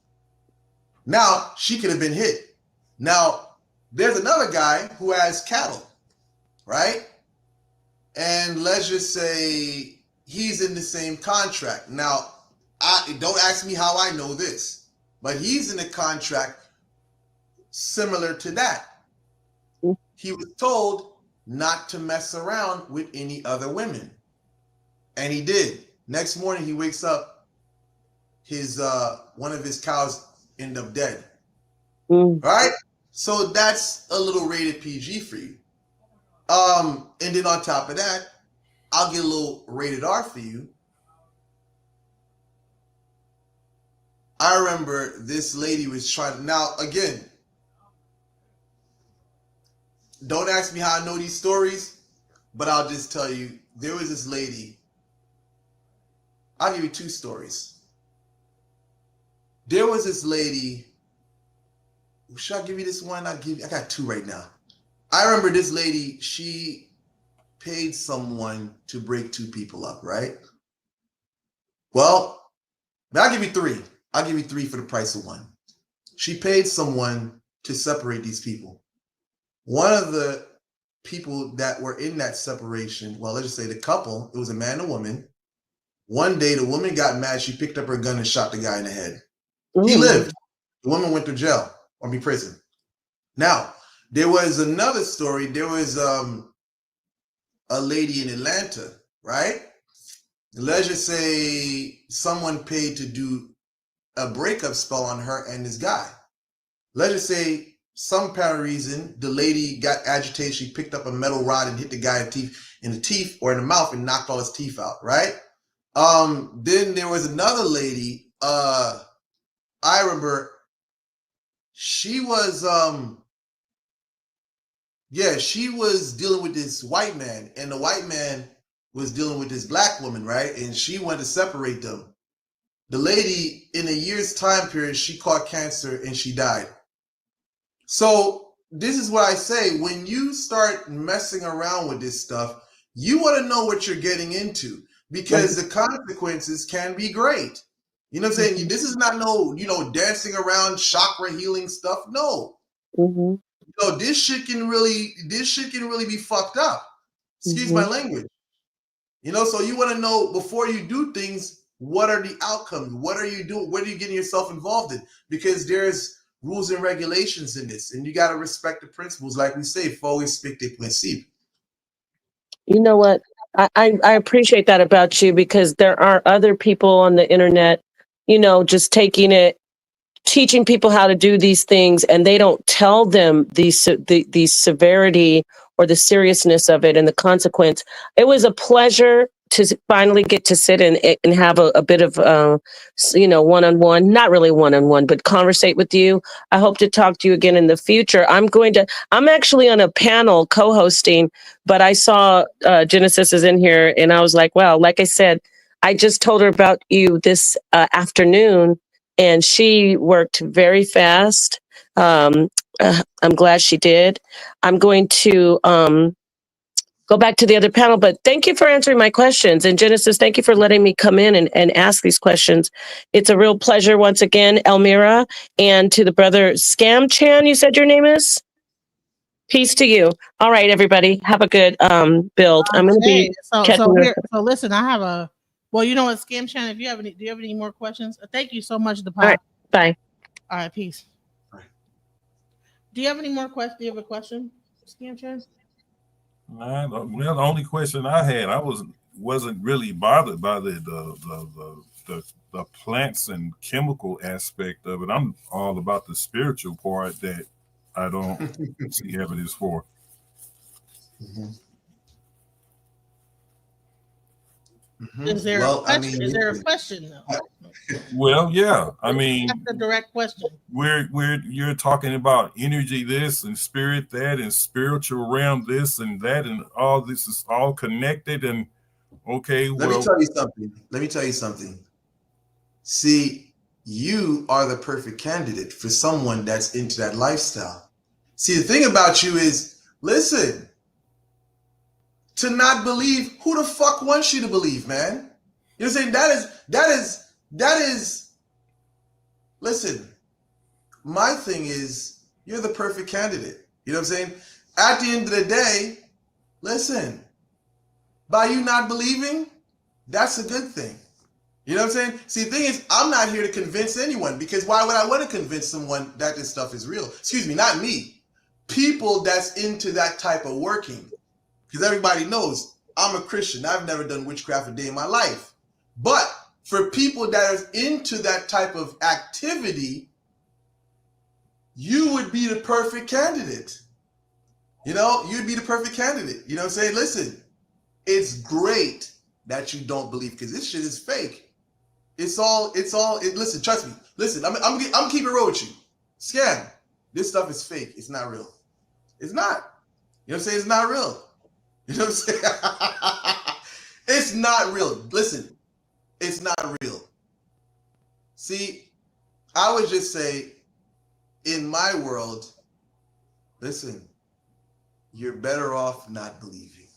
Now, she could have been hit. Now, there's another guy who has cattle, right? And let's just say he's in the same contract. Now, don't ask me how I know this, but he's in a contract similar to that. He was told not to mess around with any other women. And he did. Next morning he wakes up, his one of his cows end up dead. Right? So that's a little rated PG for you. And then on top of that, I'll get a little rated R for you. I remember this lady was trying, now again, don't ask me how I know these stories, but I'll just tell you, there was this lady. I'll give you two stories. There was this lady. Should I give you this one? I got two right now. I remember this lady, she paid someone to break two people up, right? Well, I'll give you three. I'll give you three for the price of one. She paid someone to separate these people. One of the people that were in that separation, well, let's just say the couple, it was a man and a woman. One day, the woman got mad. She picked up her gun and shot the guy in the head. He lived. The woman went to jail or prison. Now, There was another story. There was a lady in Atlanta, right? Let's just say someone paid to do a breakup spell on her and this guy. Let's just say some apparent reason the lady got agitated. She picked up a metal rod and hit the guy in the teeth or in the mouth and knocked all his teeth out, right? Then there was another lady. I remember she was she was dealing with this white man, and the white man was dealing with this black woman, right? And she wanted to separate them. The lady, in a year's time period, she caught cancer and she died. So this is what I say. When you start messing around with this stuff, you want to know what you're getting into, because the consequences can be great. You know what I'm saying? This is not no, dancing around chakra healing stuff. No. Mm-hmm. This shit can really be fucked up. Excuse my language. So you want to know before you do things, what are the outcomes? What are you doing? What are you getting yourself involved in? Because there's rules and regulations in this, and you got to respect the principles. Like we say, faut respecter les principes. You know what? I appreciate that about you, because there are other people on the internet, just taking it, teaching people how to do these things, and they don't tell them the severity or the seriousness of it and the consequence. It was a pleasure to finally get to sit and have a bit of, one-on-one, not really one-on-one, but conversate with you. I hope to talk to you again in the future. I'm actually on a panel co-hosting, but I saw Genesis is in here, and I was like, wow, like I said, I just told her about you this afternoon, and she worked very fast. I'm glad she did. I'm going to go back to the other panel, but thank you for answering my questions. And Genesis, thank you for letting me come in and ask these questions. It's a real pleasure once again, Elmera, and to the brother Scam Chan, you said your name is? Peace to you. All right, everybody. Have a good build. I'm going to be so listen, I have a, well, you know what, Scam Chan, do you have any more questions? Thank you so much, All right, bye. All right, peace. All right. Do you have any more questions? Do you have a question, Scam Chan? Well, the only question I had, I wasn't really bothered by the plants and chemical aspect of it. I'm all about the spiritual part that I don't see evidence for. Mm-hmm. Is there a question though? Well, yeah. I mean, that's the direct question. You're talking about energy this and spirit that and spiritual realm this and that, and all this is all connected. And okay, let me tell you something. See, you are the perfect candidate for someone that's into that lifestyle. See, the thing about you is, listen, to not believe, who the fuck wants you to believe, man? You know what I'm saying? That is, listen, my thing is, you're the perfect candidate. You know what I'm saying? At the end of the day, listen, by you not believing, that's a good thing. You know what I'm saying? See, the thing is, I'm not here to convince anyone, because why would I want to convince someone that this stuff is real? Excuse me, not me. People that's into that type of working. Because everybody knows I'm a Christian. I've never done witchcraft a day in my life. But for people that are into that type of activity, you would be the perfect candidate. You'd be the perfect candidate. You know what I'm saying? Listen, it's great that you don't believe, because this shit is fake. Listen, trust me. Listen, I'm keeping it real with you. Scam. This stuff is fake. It's not real. It's not. You know what I'm saying? It's not real. You know what I'm saying? It's not real. Listen, it's not real. See, I would just say, in my world, listen, you're better off not believing.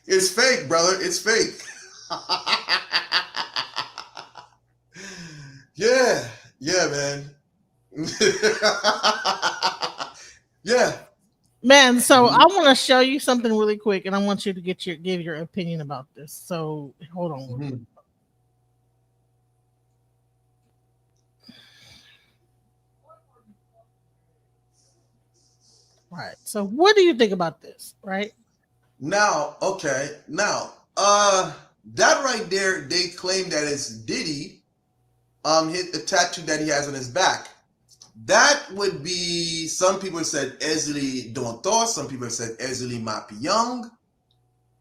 It's fake, brother. It's fake. Yeah, man. Yeah, man. So I want to show you something really quick, and I want you to give your opinion about this. So hold on. Right. So what do you think about this? Right. Now, okay. Now, that right there, they claim that it's Diddy, the tattoo that he has on his back. That would be, some people said Ezeli Dontor, some people said Ezeli Mapiyang.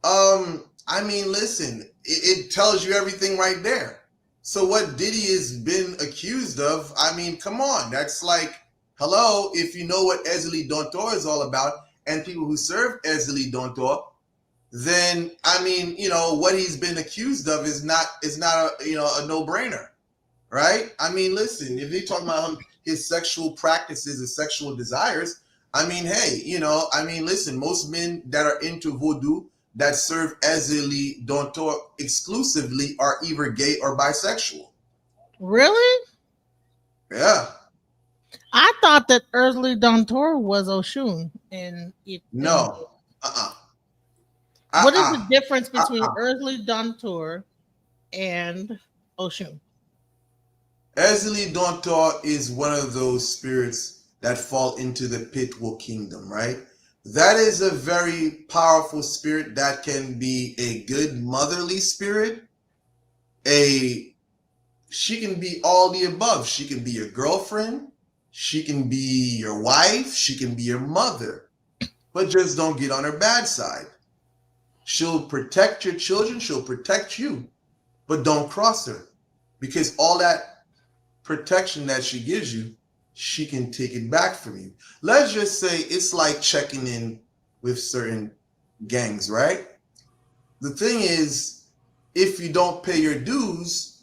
I mean, listen, it tells you everything right there. So what Diddy has been accused of, I mean, come on, that's like, hello, if you know what Ezeli Dontor is all about, and people who serve Ezeli Dontor, then I mean, you know, what he's been accused of is not a no-brainer, right? I mean, listen, if you're talking about his sexual practices and sexual desires, I mean, hey, you know, I mean, listen, most men that are into voodoo that serve Ezeli Dontor exclusively are either gay or bisexual. Really? Yeah. I thought that Ezeli Dontor was Oshun, and No. What is the difference between Ezeli Dontor and Oshun? Ezeli Dontor is one of those spirits that fall into the Pitwo kingdom, right? That is a very powerful spirit that can be a good motherly spirit. She can be all the above. She can be your girlfriend. She can be your wife. She can be your mother. But just don't get on her bad side. She'll protect your children. She'll protect you. But don't cross her. Because all that protection that she gives you, she can take it back from you. Let's just say it's like checking in with certain gangs, right? The thing is, if you don't pay your dues,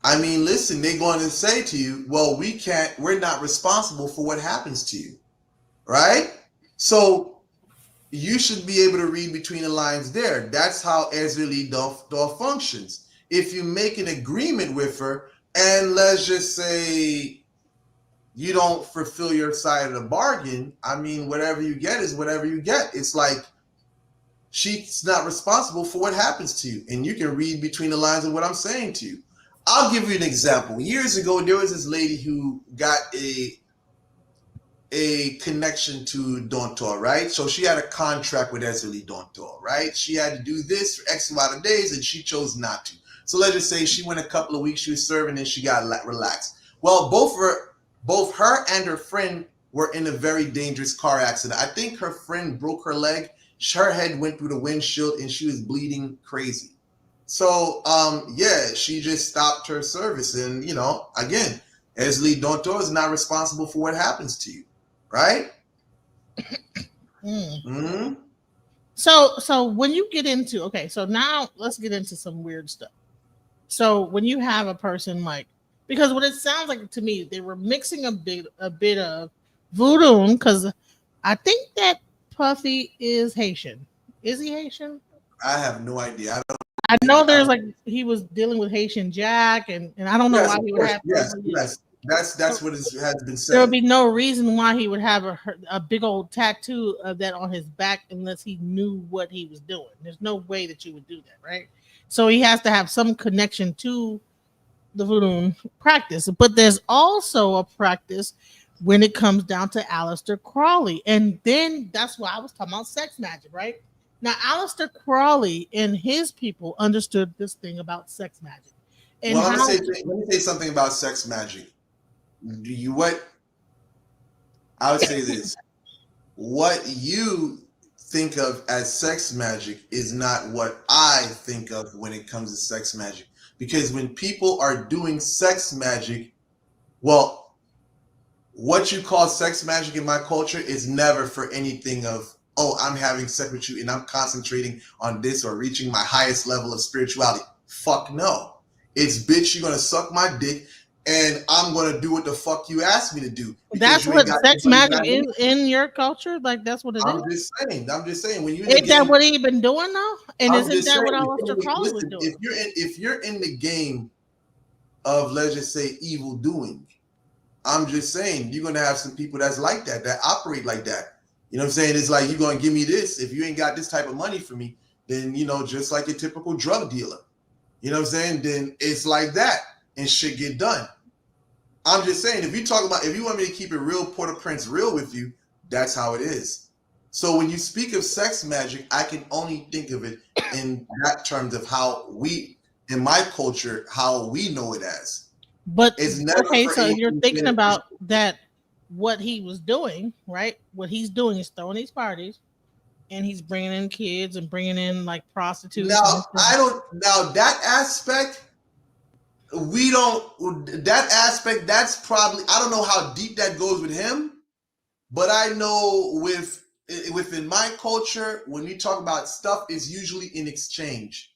I mean, listen, they're going to say to you, well, we're not responsible for what happens to you, right? So you should be able to read between the lines there. That's how Ezeli Dontor functions. If you make an agreement with her, and let's just say you don't fulfill your side of the bargain, I mean, whatever you get is whatever you get. It's like she's not responsible for what happens to you. And you can read between the lines of what I'm saying to you. I'll give you an example. Years ago, there was this lady who got a connection to Dontor, right? So she had a contract with Ezeli Dontor, right? She had to do this for X amount of days, and she chose not to. So let's just say she went a couple of weeks, she was serving, and she got relaxed. Well, both her and her friend were in a very dangerous car accident. I think her friend broke her leg. Her head went through the windshield, and she was bleeding crazy. So, yeah, she just stopped her service. And, you know, again, Ezeli Dontor is not responsible for what happens to you, right? Mm-hmm. So when you get into, okay, so now let's get into some weird stuff. So when you have a person like, because what it sounds like to me, they were mixing a bit of voodoo, because I think that Puffy is Haitian. Is he Haitian? I have no idea. I know there's like he was dealing with Haitian Jack, and I don't know why he would have. Yes. That's what has been said. There would be no reason why he would have a big old tattoo of that on his back unless he knew what he was doing. There's no way that you would do that, right? So he has to have some connection to the voodoo practice. But there's also a practice when it comes down to Aleister Crowley. And then that's why I was talking about sex magic, right? Now, Aleister Crowley and his people understood this thing about sex magic. And well, let me say something about sex magic. I would say this. What you think of as sex magic is not what I think of when it comes to sex magic. Because when people are doing sex magic, well, what you call sex magic in my culture is never for anything of, oh, I'm having sex with you and I'm concentrating on this or reaching my highest level of spirituality. Fuck no. It's, bitch, you're going to suck my dick and I'm going to do what the fuck you asked me to do. That's what sex magic is in your culture? Like, that's what it is? I'm just saying. When you Isn't that what he been doing though? And isn't that what Aleister Crowley was doing? If you're in the game of, let's just say, evil doing, I'm just saying you're going to have some people that's like that operate like that. You know what I'm saying? It's like, you're going to give me this. If you ain't got this type of money for me, then, you know, just like a typical drug dealer, you know what I'm saying? Then it's like that and shit get done. I'm just saying, if you want me to keep it real, Port-au-Prince real with you, That's how it is. So when you speak of sex magic, I can only think of it in that terms of how we, in my culture, how we know it as. But it's never okay, for so if you're anything thinking physical. about that, what he was doing, right? What he's doing is throwing these parties, and he's bringing in kids and bringing in like prostitutes. Now I don't. Now that aspect, we don't. That aspect, that's probably. I don't know how deep that goes with him, but I know within my culture, when we talk about stuff, it's usually in exchange.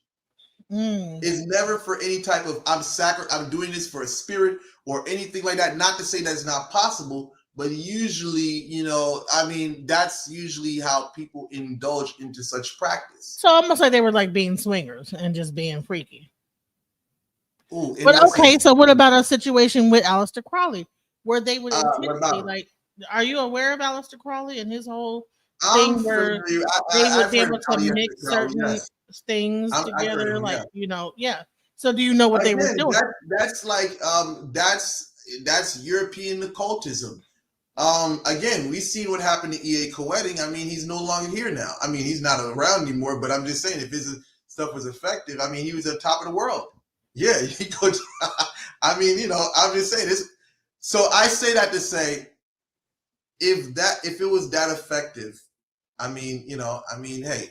It's never for any type of I'm doing this for a spirit or anything like that. Not to say that it's not possible, but usually, I mean, that's usually how people indulge into such practice. So almost like they were like being swingers and just being freaky. Ooh, but okay, so what about a situation with Aleister Crowley where they would intentionally like? Are you aware of Aleister Crowley and his whole thing where they would be able to mix certain things together, like yeah. So do you know what they were doing? That's like that's European occultism. Again, we've seen what happened to E.A. Koetting. I mean, he's no longer here now. I mean, he's not around anymore. But I'm just saying, if his stuff was effective, I mean, he was at the top of the world. Yeah, he could. I mean, I'm just saying this. So I say that to say, if it was that effective, I mean, hey,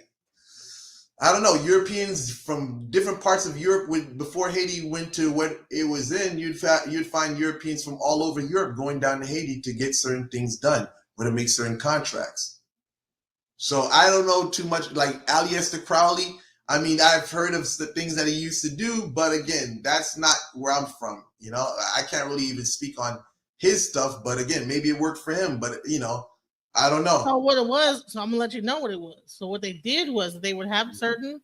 I don't know. Europeans from different parts of Europe, before Haiti went to what it was in, you'd find Europeans from all over Europe going down to Haiti to get certain things done or to make certain contracts. So I don't know too much. Like Aleister Crowley, I mean, I've heard of the things that he used to do, but again, that's not where I'm from. I can't really even speak on his stuff. But again, maybe it worked for him. But I don't know. So what it was, so I'm gonna let you know what it was. So what they did was they would have certain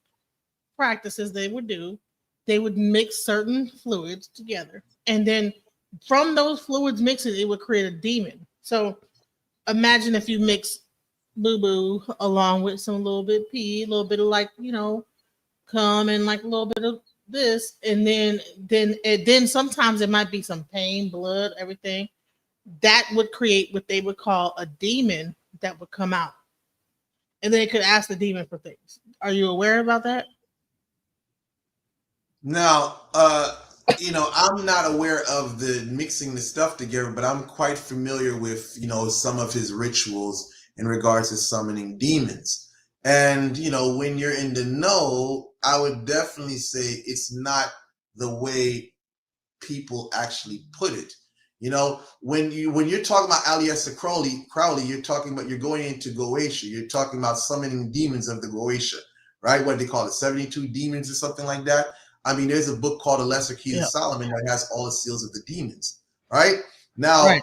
practices they would do. They would mix certain fluids together, and then from those fluids mixing, it would create a demon. So imagine if you mix boo boo along with some little bit of pee, a little bit of like cum, and like a little bit of this, and then sometimes it might be some pain, blood, everything. That would create what they would call a demon that would come out. And then they could ask the demon for things. Are you aware about that? Now, I'm not aware of the mixing the stuff together, but I'm quite familiar with, some of his rituals in regards to summoning demons. And, when you're in the know, I would definitely say it's not the way people actually put it. When you're talking about Aleister Crowley, you're going into Goetia. You're talking about summoning demons of the Goetia, right? What they call it, 72 demons or something like that. I mean, there's a book called The Lesser Keys of Solomon that has all the seals of the demons, right? Now, right.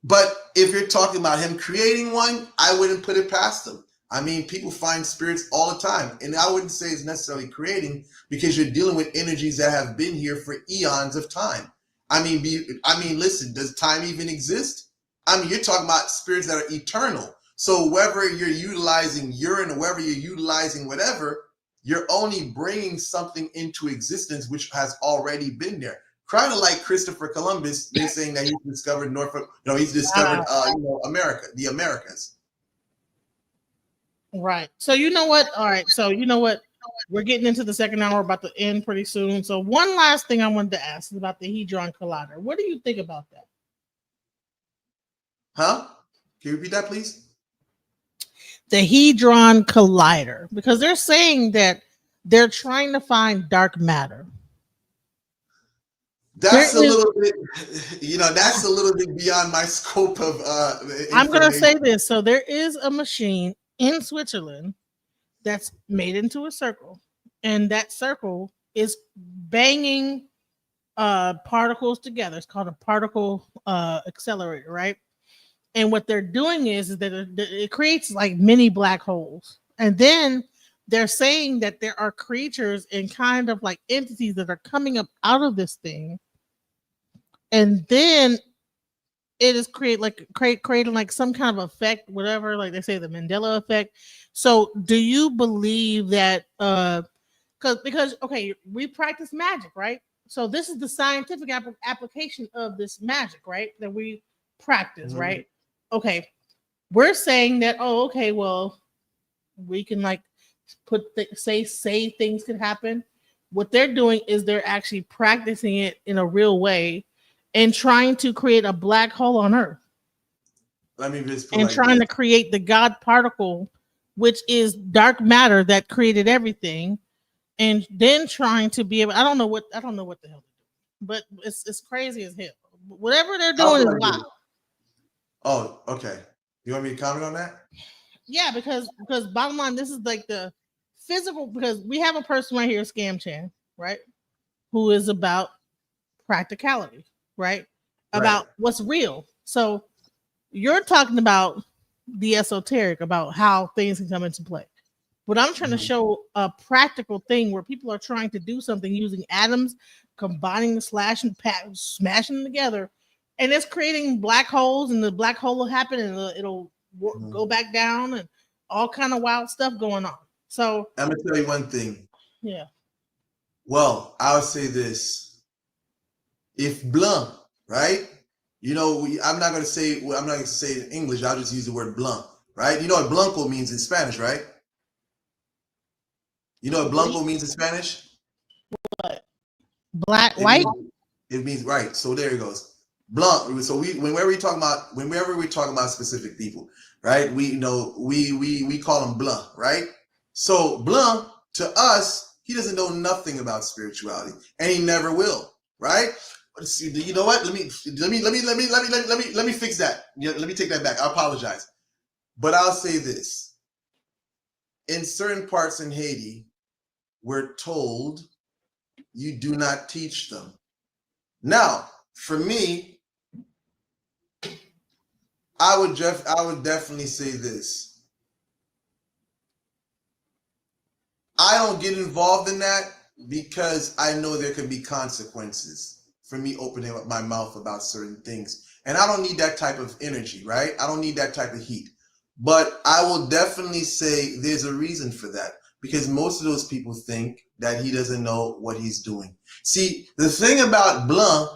But if you're talking about him creating one, I wouldn't put it past him. I mean, people find spirits all the time. And I wouldn't say it's necessarily creating, because you're dealing with energies that have been here for eons of time. I mean, listen, does time even exist? I mean, you're talking about spirits that are eternal. So whether you're utilizing urine or whether you're utilizing whatever, you're only bringing something into existence which has already been there. Kind of like Christopher Columbus, they're saying that he's discovered Norfolk. He's discovered America, the Americas. Right. So you know what? All right. So you know what? We're getting into the second hour, about to end pretty soon. So one last thing I wanted to ask is about the Hadron Collider. What do you think about that? Huh? Can you repeat that, please? The Hadron Collider, because they're saying that they're trying to find dark matter. That's a little bit, that's a little bit beyond my scope of I'm going to say this. So there is a machine in Switzerland that's made into a circle, and that circle is banging particles together. It's called a particle accelerator, right? And what they're doing is that it creates like mini black holes. And then they're saying that there are creatures and kind of like entities that are coming up out of this thing. And then it is creating like some kind of effect, whatever, like they say the Mandela effect. So do you believe that because okay, we practice magic, right? So this is the scientific application of this magic, right? That we practice, right? Okay. we're saying that, oh, okay, well, we can like say things could happen. What they're doing is they're actually practicing it in a real way and trying to create a black hole on Earth. Let me just put and like trying this. to create the God particle, which is dark matter that created everything, and then trying to be able. I don't know what the hell, but it's crazy as hell. Whatever they're doing is wild. Oh, okay. You want me to comment on that? Yeah, because bottom line, this is like the physical. Because we have a person right here, Scam Chan, right, who is about practicality, right, about what's real. So you're talking about the esoteric, about how things can come into play. But I'm trying to show a practical thing where people are trying to do something using atoms, combining, smashing them together, and it's creating black holes, and the black hole will happen, and it'll go back down, and all kind of wild stuff going on. So I'm gonna tell you one thing. Yeah. Well, I'll say this: if blanc, right? You know, I'm not gonna say it in English. I'll just use the word blanc, right? You know what blanco means in Spanish, right? You know what blanco means in Spanish? What? Black, white? It means right. So there it goes. Blanc. So whenever we talk about specific people, right? We call them blanc, right? So blanc to us, he doesn't know nothing about spirituality, and he never will, right? You know what? Let me fix that. Let me take that back. I apologize, but I'll say this: in certain parts in Haiti, we're told you do not teach them. Now, for me, I would definitely say this. I don't get involved in that because I know there can be consequences for me opening up my mouth about certain things. And I don't need that type of energy, right? I don't need that type of heat. But I will definitely say there's a reason for that, because most of those people think that he doesn't know what he's doing. See, the thing about Blanc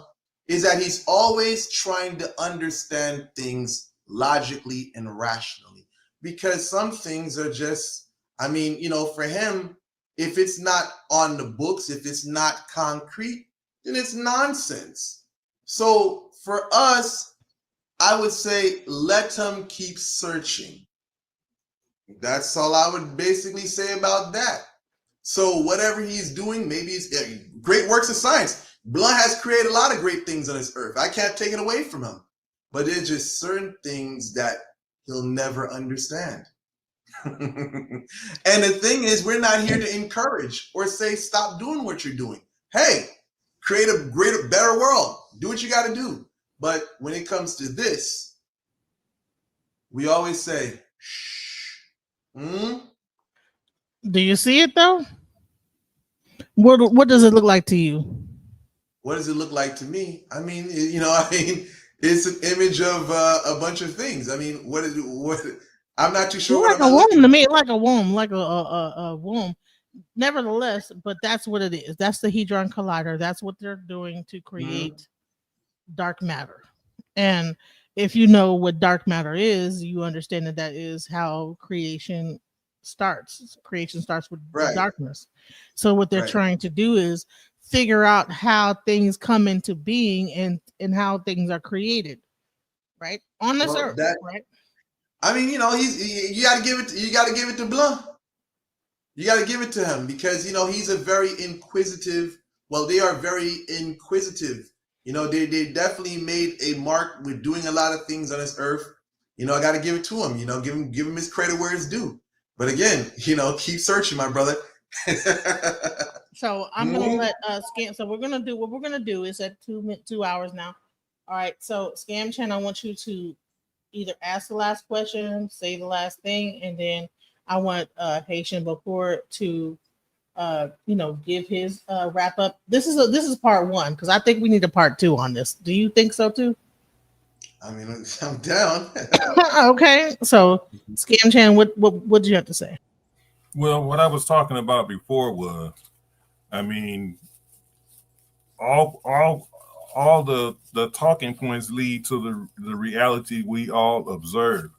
is that he's always trying to understand things logically and rationally, because some things are just, I mean, you know, for him, if it's not on the books, if it's not concrete, then it's nonsense. So for us, I would say let him keep searching. That's all I would basically say about that. So whatever he's doing, maybe it's great works of science. Blanc has created a lot of great things on this earth. I can't take it away from him. But there's just certain things that he'll never understand. And the thing is, we're not here to encourage or say, stop doing what you're doing. Hey, create a greater, better world. Do what you got to do. But when it comes to this, we always say, shh. Do you see it though? What does it look like to you? What does it look like to me? I mean, it's an image of a bunch of things. I mean, what? I'm not too sure. Like a womb to me, like a womb, like a womb. Nevertheless, but that's what it is. That's the Hadron Collider. That's what they're doing to create dark matter. And if you know what dark matter is, you understand that is how creation starts. Creation starts with darkness. So what they're trying to do is figure out how things come into being and how things are created, right? On this earth, right? I mean, you know, you gotta give it to Blanc. You gotta give it to him because, you know, he's a very inquisitive. Well, they are very inquisitive. You know, they definitely made a mark with doing a lot of things on this earth. You know, I gotta give it to him. You know, give him his credit where it's due. But again, you know, keep searching, my brother. So I'm gonna let Scam. So what we're gonna do is at 2 hours now. All right. So Scam Chan, I want you to either ask the last question, say the last thing, and then I want Haitian Bokor to give his wrap up. This is part one because I think we need a part two on this. Do you think so too? I mean, I'm down. Okay. So Scam Chan, what do you have to say? Well, what I was talking about before was, I mean, all the talking points lead to the reality we all observe.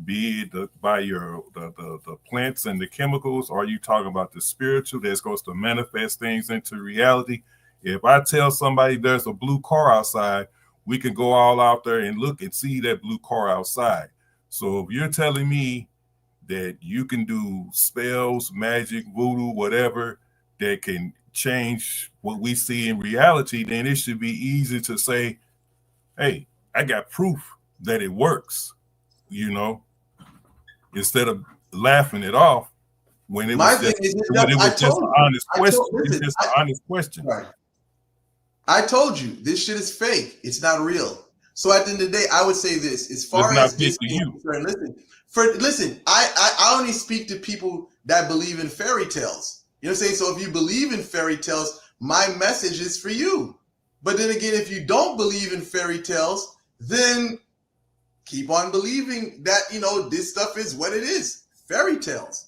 be it by the plants and the chemicals, or are you talking about the spiritual that's supposed to manifest things into reality? If I tell somebody there's a blue car outside, we can go all out there and look and see that blue car outside. So if you're telling me that you can do spells, magic, voodoo, whatever, that can change what we see in reality, then it should be easy to say, hey, I got proof that it works, instead of laughing it off when it was just an honest question. It's just an honest question. Right. I told you this shit is fake. It's not real. So at the end of the day, I would say this: as far as this is concerned, listen, I only speak to people that believe in fairy tales. You know what I'm saying? So if you believe in fairy tales, my message is for you. But then again, if you don't believe in fairy tales, then keep on believing that, this stuff is what it is. Fairy tales.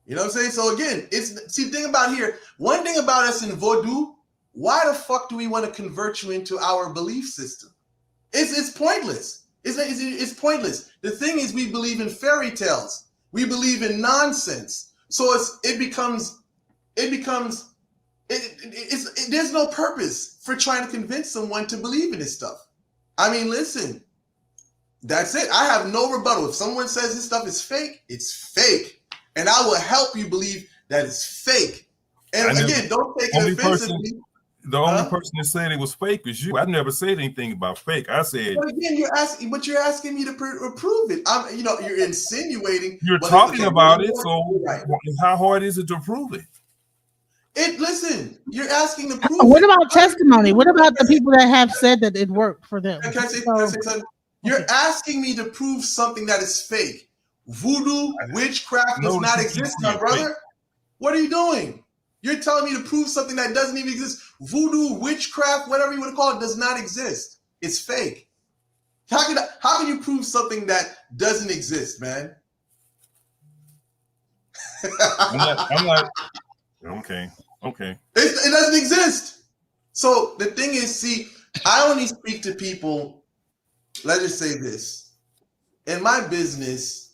You know what I'm saying? So again, the thing about here, one thing about us in Vodou, why the fuck do we want to convert you into our belief system? It's pointless. It's pointless. The thing is, we believe in fairy tales. We believe in nonsense. So there's no purpose for trying to convince someone to believe in this stuff. I mean, listen, that's it. I have no rebuttal. If someone says this stuff is fake, it's fake. And I will help you believe that it's fake. And again, don't take it offensively. The only person that said it was fake is you. I never said anything about fake. I said. But again, you're asking me to prove it. You're insinuating. You're talking about it. So how hard is it to prove it? Listen, you're asking to prove. What about testimony? What about the people that have said that it worked for them? Can I say something? You're asking me to prove something that is fake. Voodoo, witchcraft does not exist, my brother. What are you doing? You're telling me to prove something that doesn't even exist. Voodoo, witchcraft, whatever you want to call it, does not exist. It's fake. How can you prove something that doesn't exist, man? I'm like, okay. It doesn't exist. So the thing is, see, I only speak to people. Let's just say this. In my business,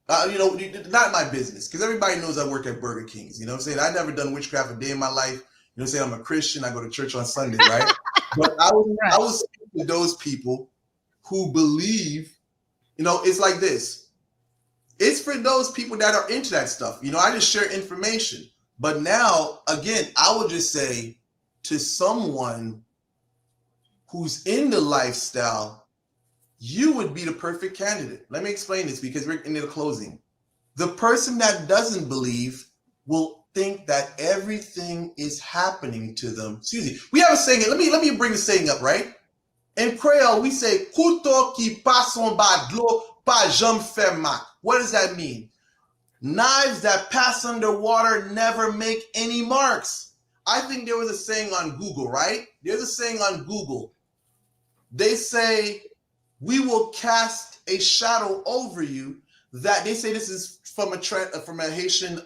not my business, because everybody knows I work at Burger King's. You know what I'm saying? I've never done witchcraft a day in my life. You know what I'm saying? I'm a Christian. I go to church on Sunday, right? But I was speaking to those people who believe, it's like this. It's for those people that are into that stuff. I just share information. But now, again, I would just say to someone who's in the lifestyle, you would be the perfect candidate. Let me explain this because we're in the closing. The person that doesn't believe will think that everything is happening to them. Excuse me. We have a saying. Let me bring the saying up, right? In Creole, we say, "Couteau qui passe en bas de l'eau, pas jamais fait mal." What does that mean? Knives that pass underwater never make any marks. I think there was a saying on Google, right? There's a saying on Google. They say, we will cast a shadow over you that they say this is from a Haitian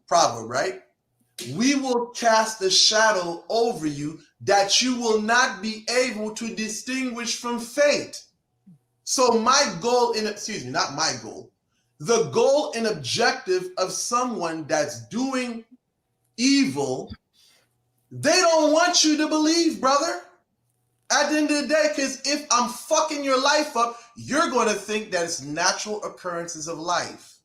proverb, right? We will cast a shadow over you that you will not be able to distinguish from fate. So my goal the goal and objective of someone that's doing evil, they don't want you to believe, brother. At the end of the day, because if I'm fucking your life up, you're going to think that it's natural occurrences of life.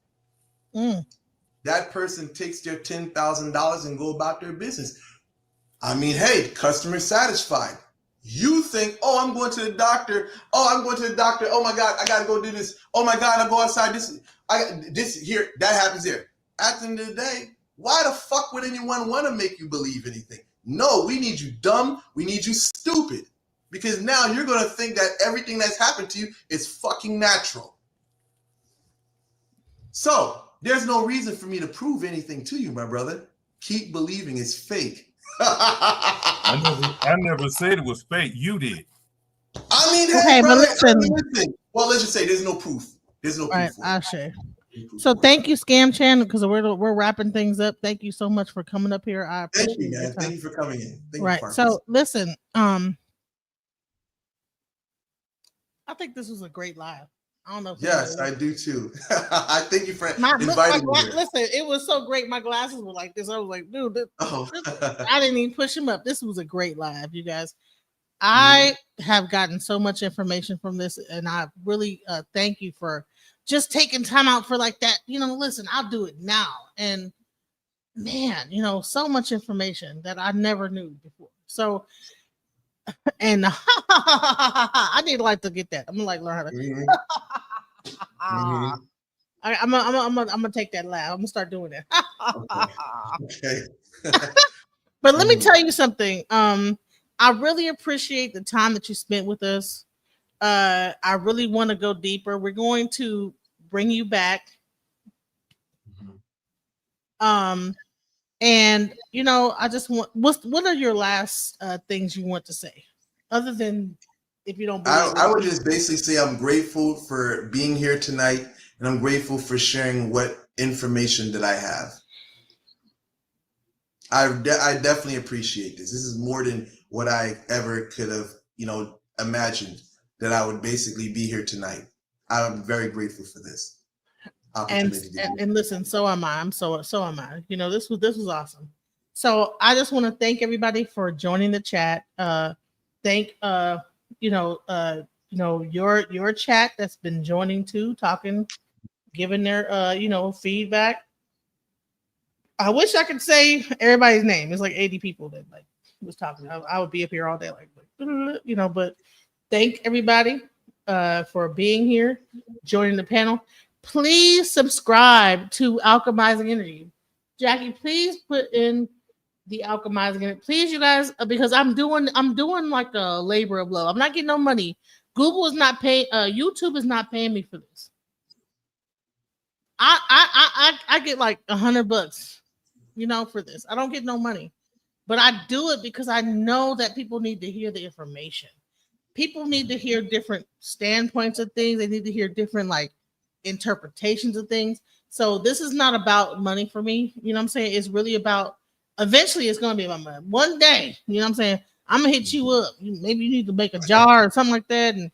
That person takes their $10,000 and go about their business. I mean, hey, customer satisfied. You think, oh, I'm going to the doctor. Oh my God, I got to go do this. Oh my God, I go outside. That happens here. At the end of the day, why the fuck would anyone want to make you believe anything? No, we need you dumb. We need you stupid. Because now you're going to think that everything that's happened to you is fucking natural. So there's no reason for me to prove anything to you, my brother. Keep believing it's fake. I never said it was fake. You did. I mean, hey, okay, brother, but listen. Well, let's just say there's no proof. There's no proof. All right, I'll share. So thank you, Scam Chan, because we're wrapping things up. Thank you so much for coming up here. I appreciate Thank you, man. Thank you for coming in. Right. So listen, I think this was a great live. I don't know. Yes, I do too. I thank you for inviting me. Listen, it was so great. My glasses were like this. I was like, dude, I didn't even push him up. This was a great live, you guys. I have gotten so much information from this, and I really thank you for just taking time out for like that. Listen, I'll do it now. And man, so much information that I never knew before. So, and I need like to get that. I'm gonna like learn how to. I'm gonna take that laugh. I'm gonna start doing that. Okay. But let me tell you something. I really appreciate the time that you spent with us. I really want to go deeper. We're going to bring you back. And I just want what are your last things you want to say, other than if you don't. I would just basically say I'm grateful for being here tonight, and I'm grateful for sharing what information that I have. I definitely appreciate this. This is more than what I ever could have, imagined that I would basically be here tonight. I'm very grateful for this. And listen, so am I. So am I. This was awesome. So I just want to thank everybody for joining the chat. Thank your chat that's been joining too, talking, giving their feedback. I wish I could say everybody's name. It's like 80 people that like was talking. I would be up here all day, but thank everybody for being here, joining the panel. Please subscribe to Alchemizing Energy. Jackie, please put in the Alchemizing Energy. Please, you guys, because I'm doing like a labor of love. I'm not getting no money. Google is not paying. YouTube is not paying me for this. I get like $100, for this. I don't get no money, but I do it because I know that people need to hear the information. People need to hear different standpoints of things. They need to hear different interpretations of things. So this is not about money for me. You know what I'm saying? It's really about, eventually it's going to be about money. One day, you know what I'm saying? I'm going to hit you up. Maybe you need to make a jar or something like that and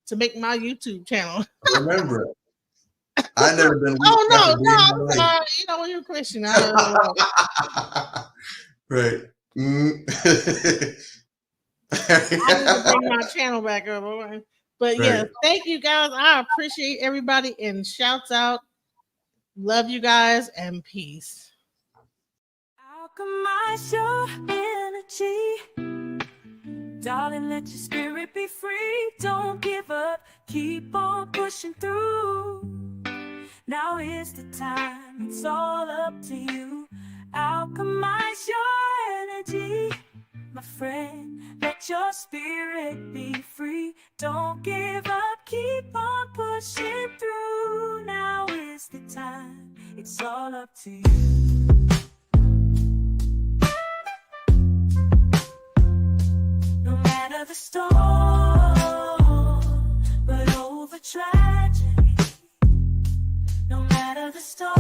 to make my YouTube channel. Remember, I never been. Oh no, I'm sorry. You're a Christian. Right. I need to bring my channel back up. But yeah, thank you guys. I appreciate everybody, and shouts out. Love you guys and peace. Alchemize your energy. Darling, let your spirit be free. Don't give up. Keep on pushing through. Now is the time. It's all up to you. Alchemize your energy. My friend, let your spirit be free. Don't give up, keep on pushing through. Now is the time, it's all up to you. No matter the storm, but over tragedy. No matter the storm,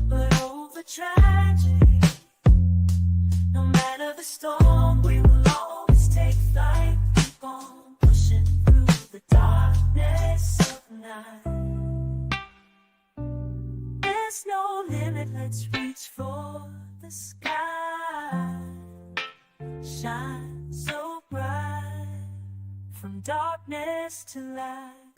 but over tragedy. No matter the storm, we will always take flight. Keep on pushing through the darkness of night. There's no limit, let's reach for the sky. Shine so bright, from darkness to light.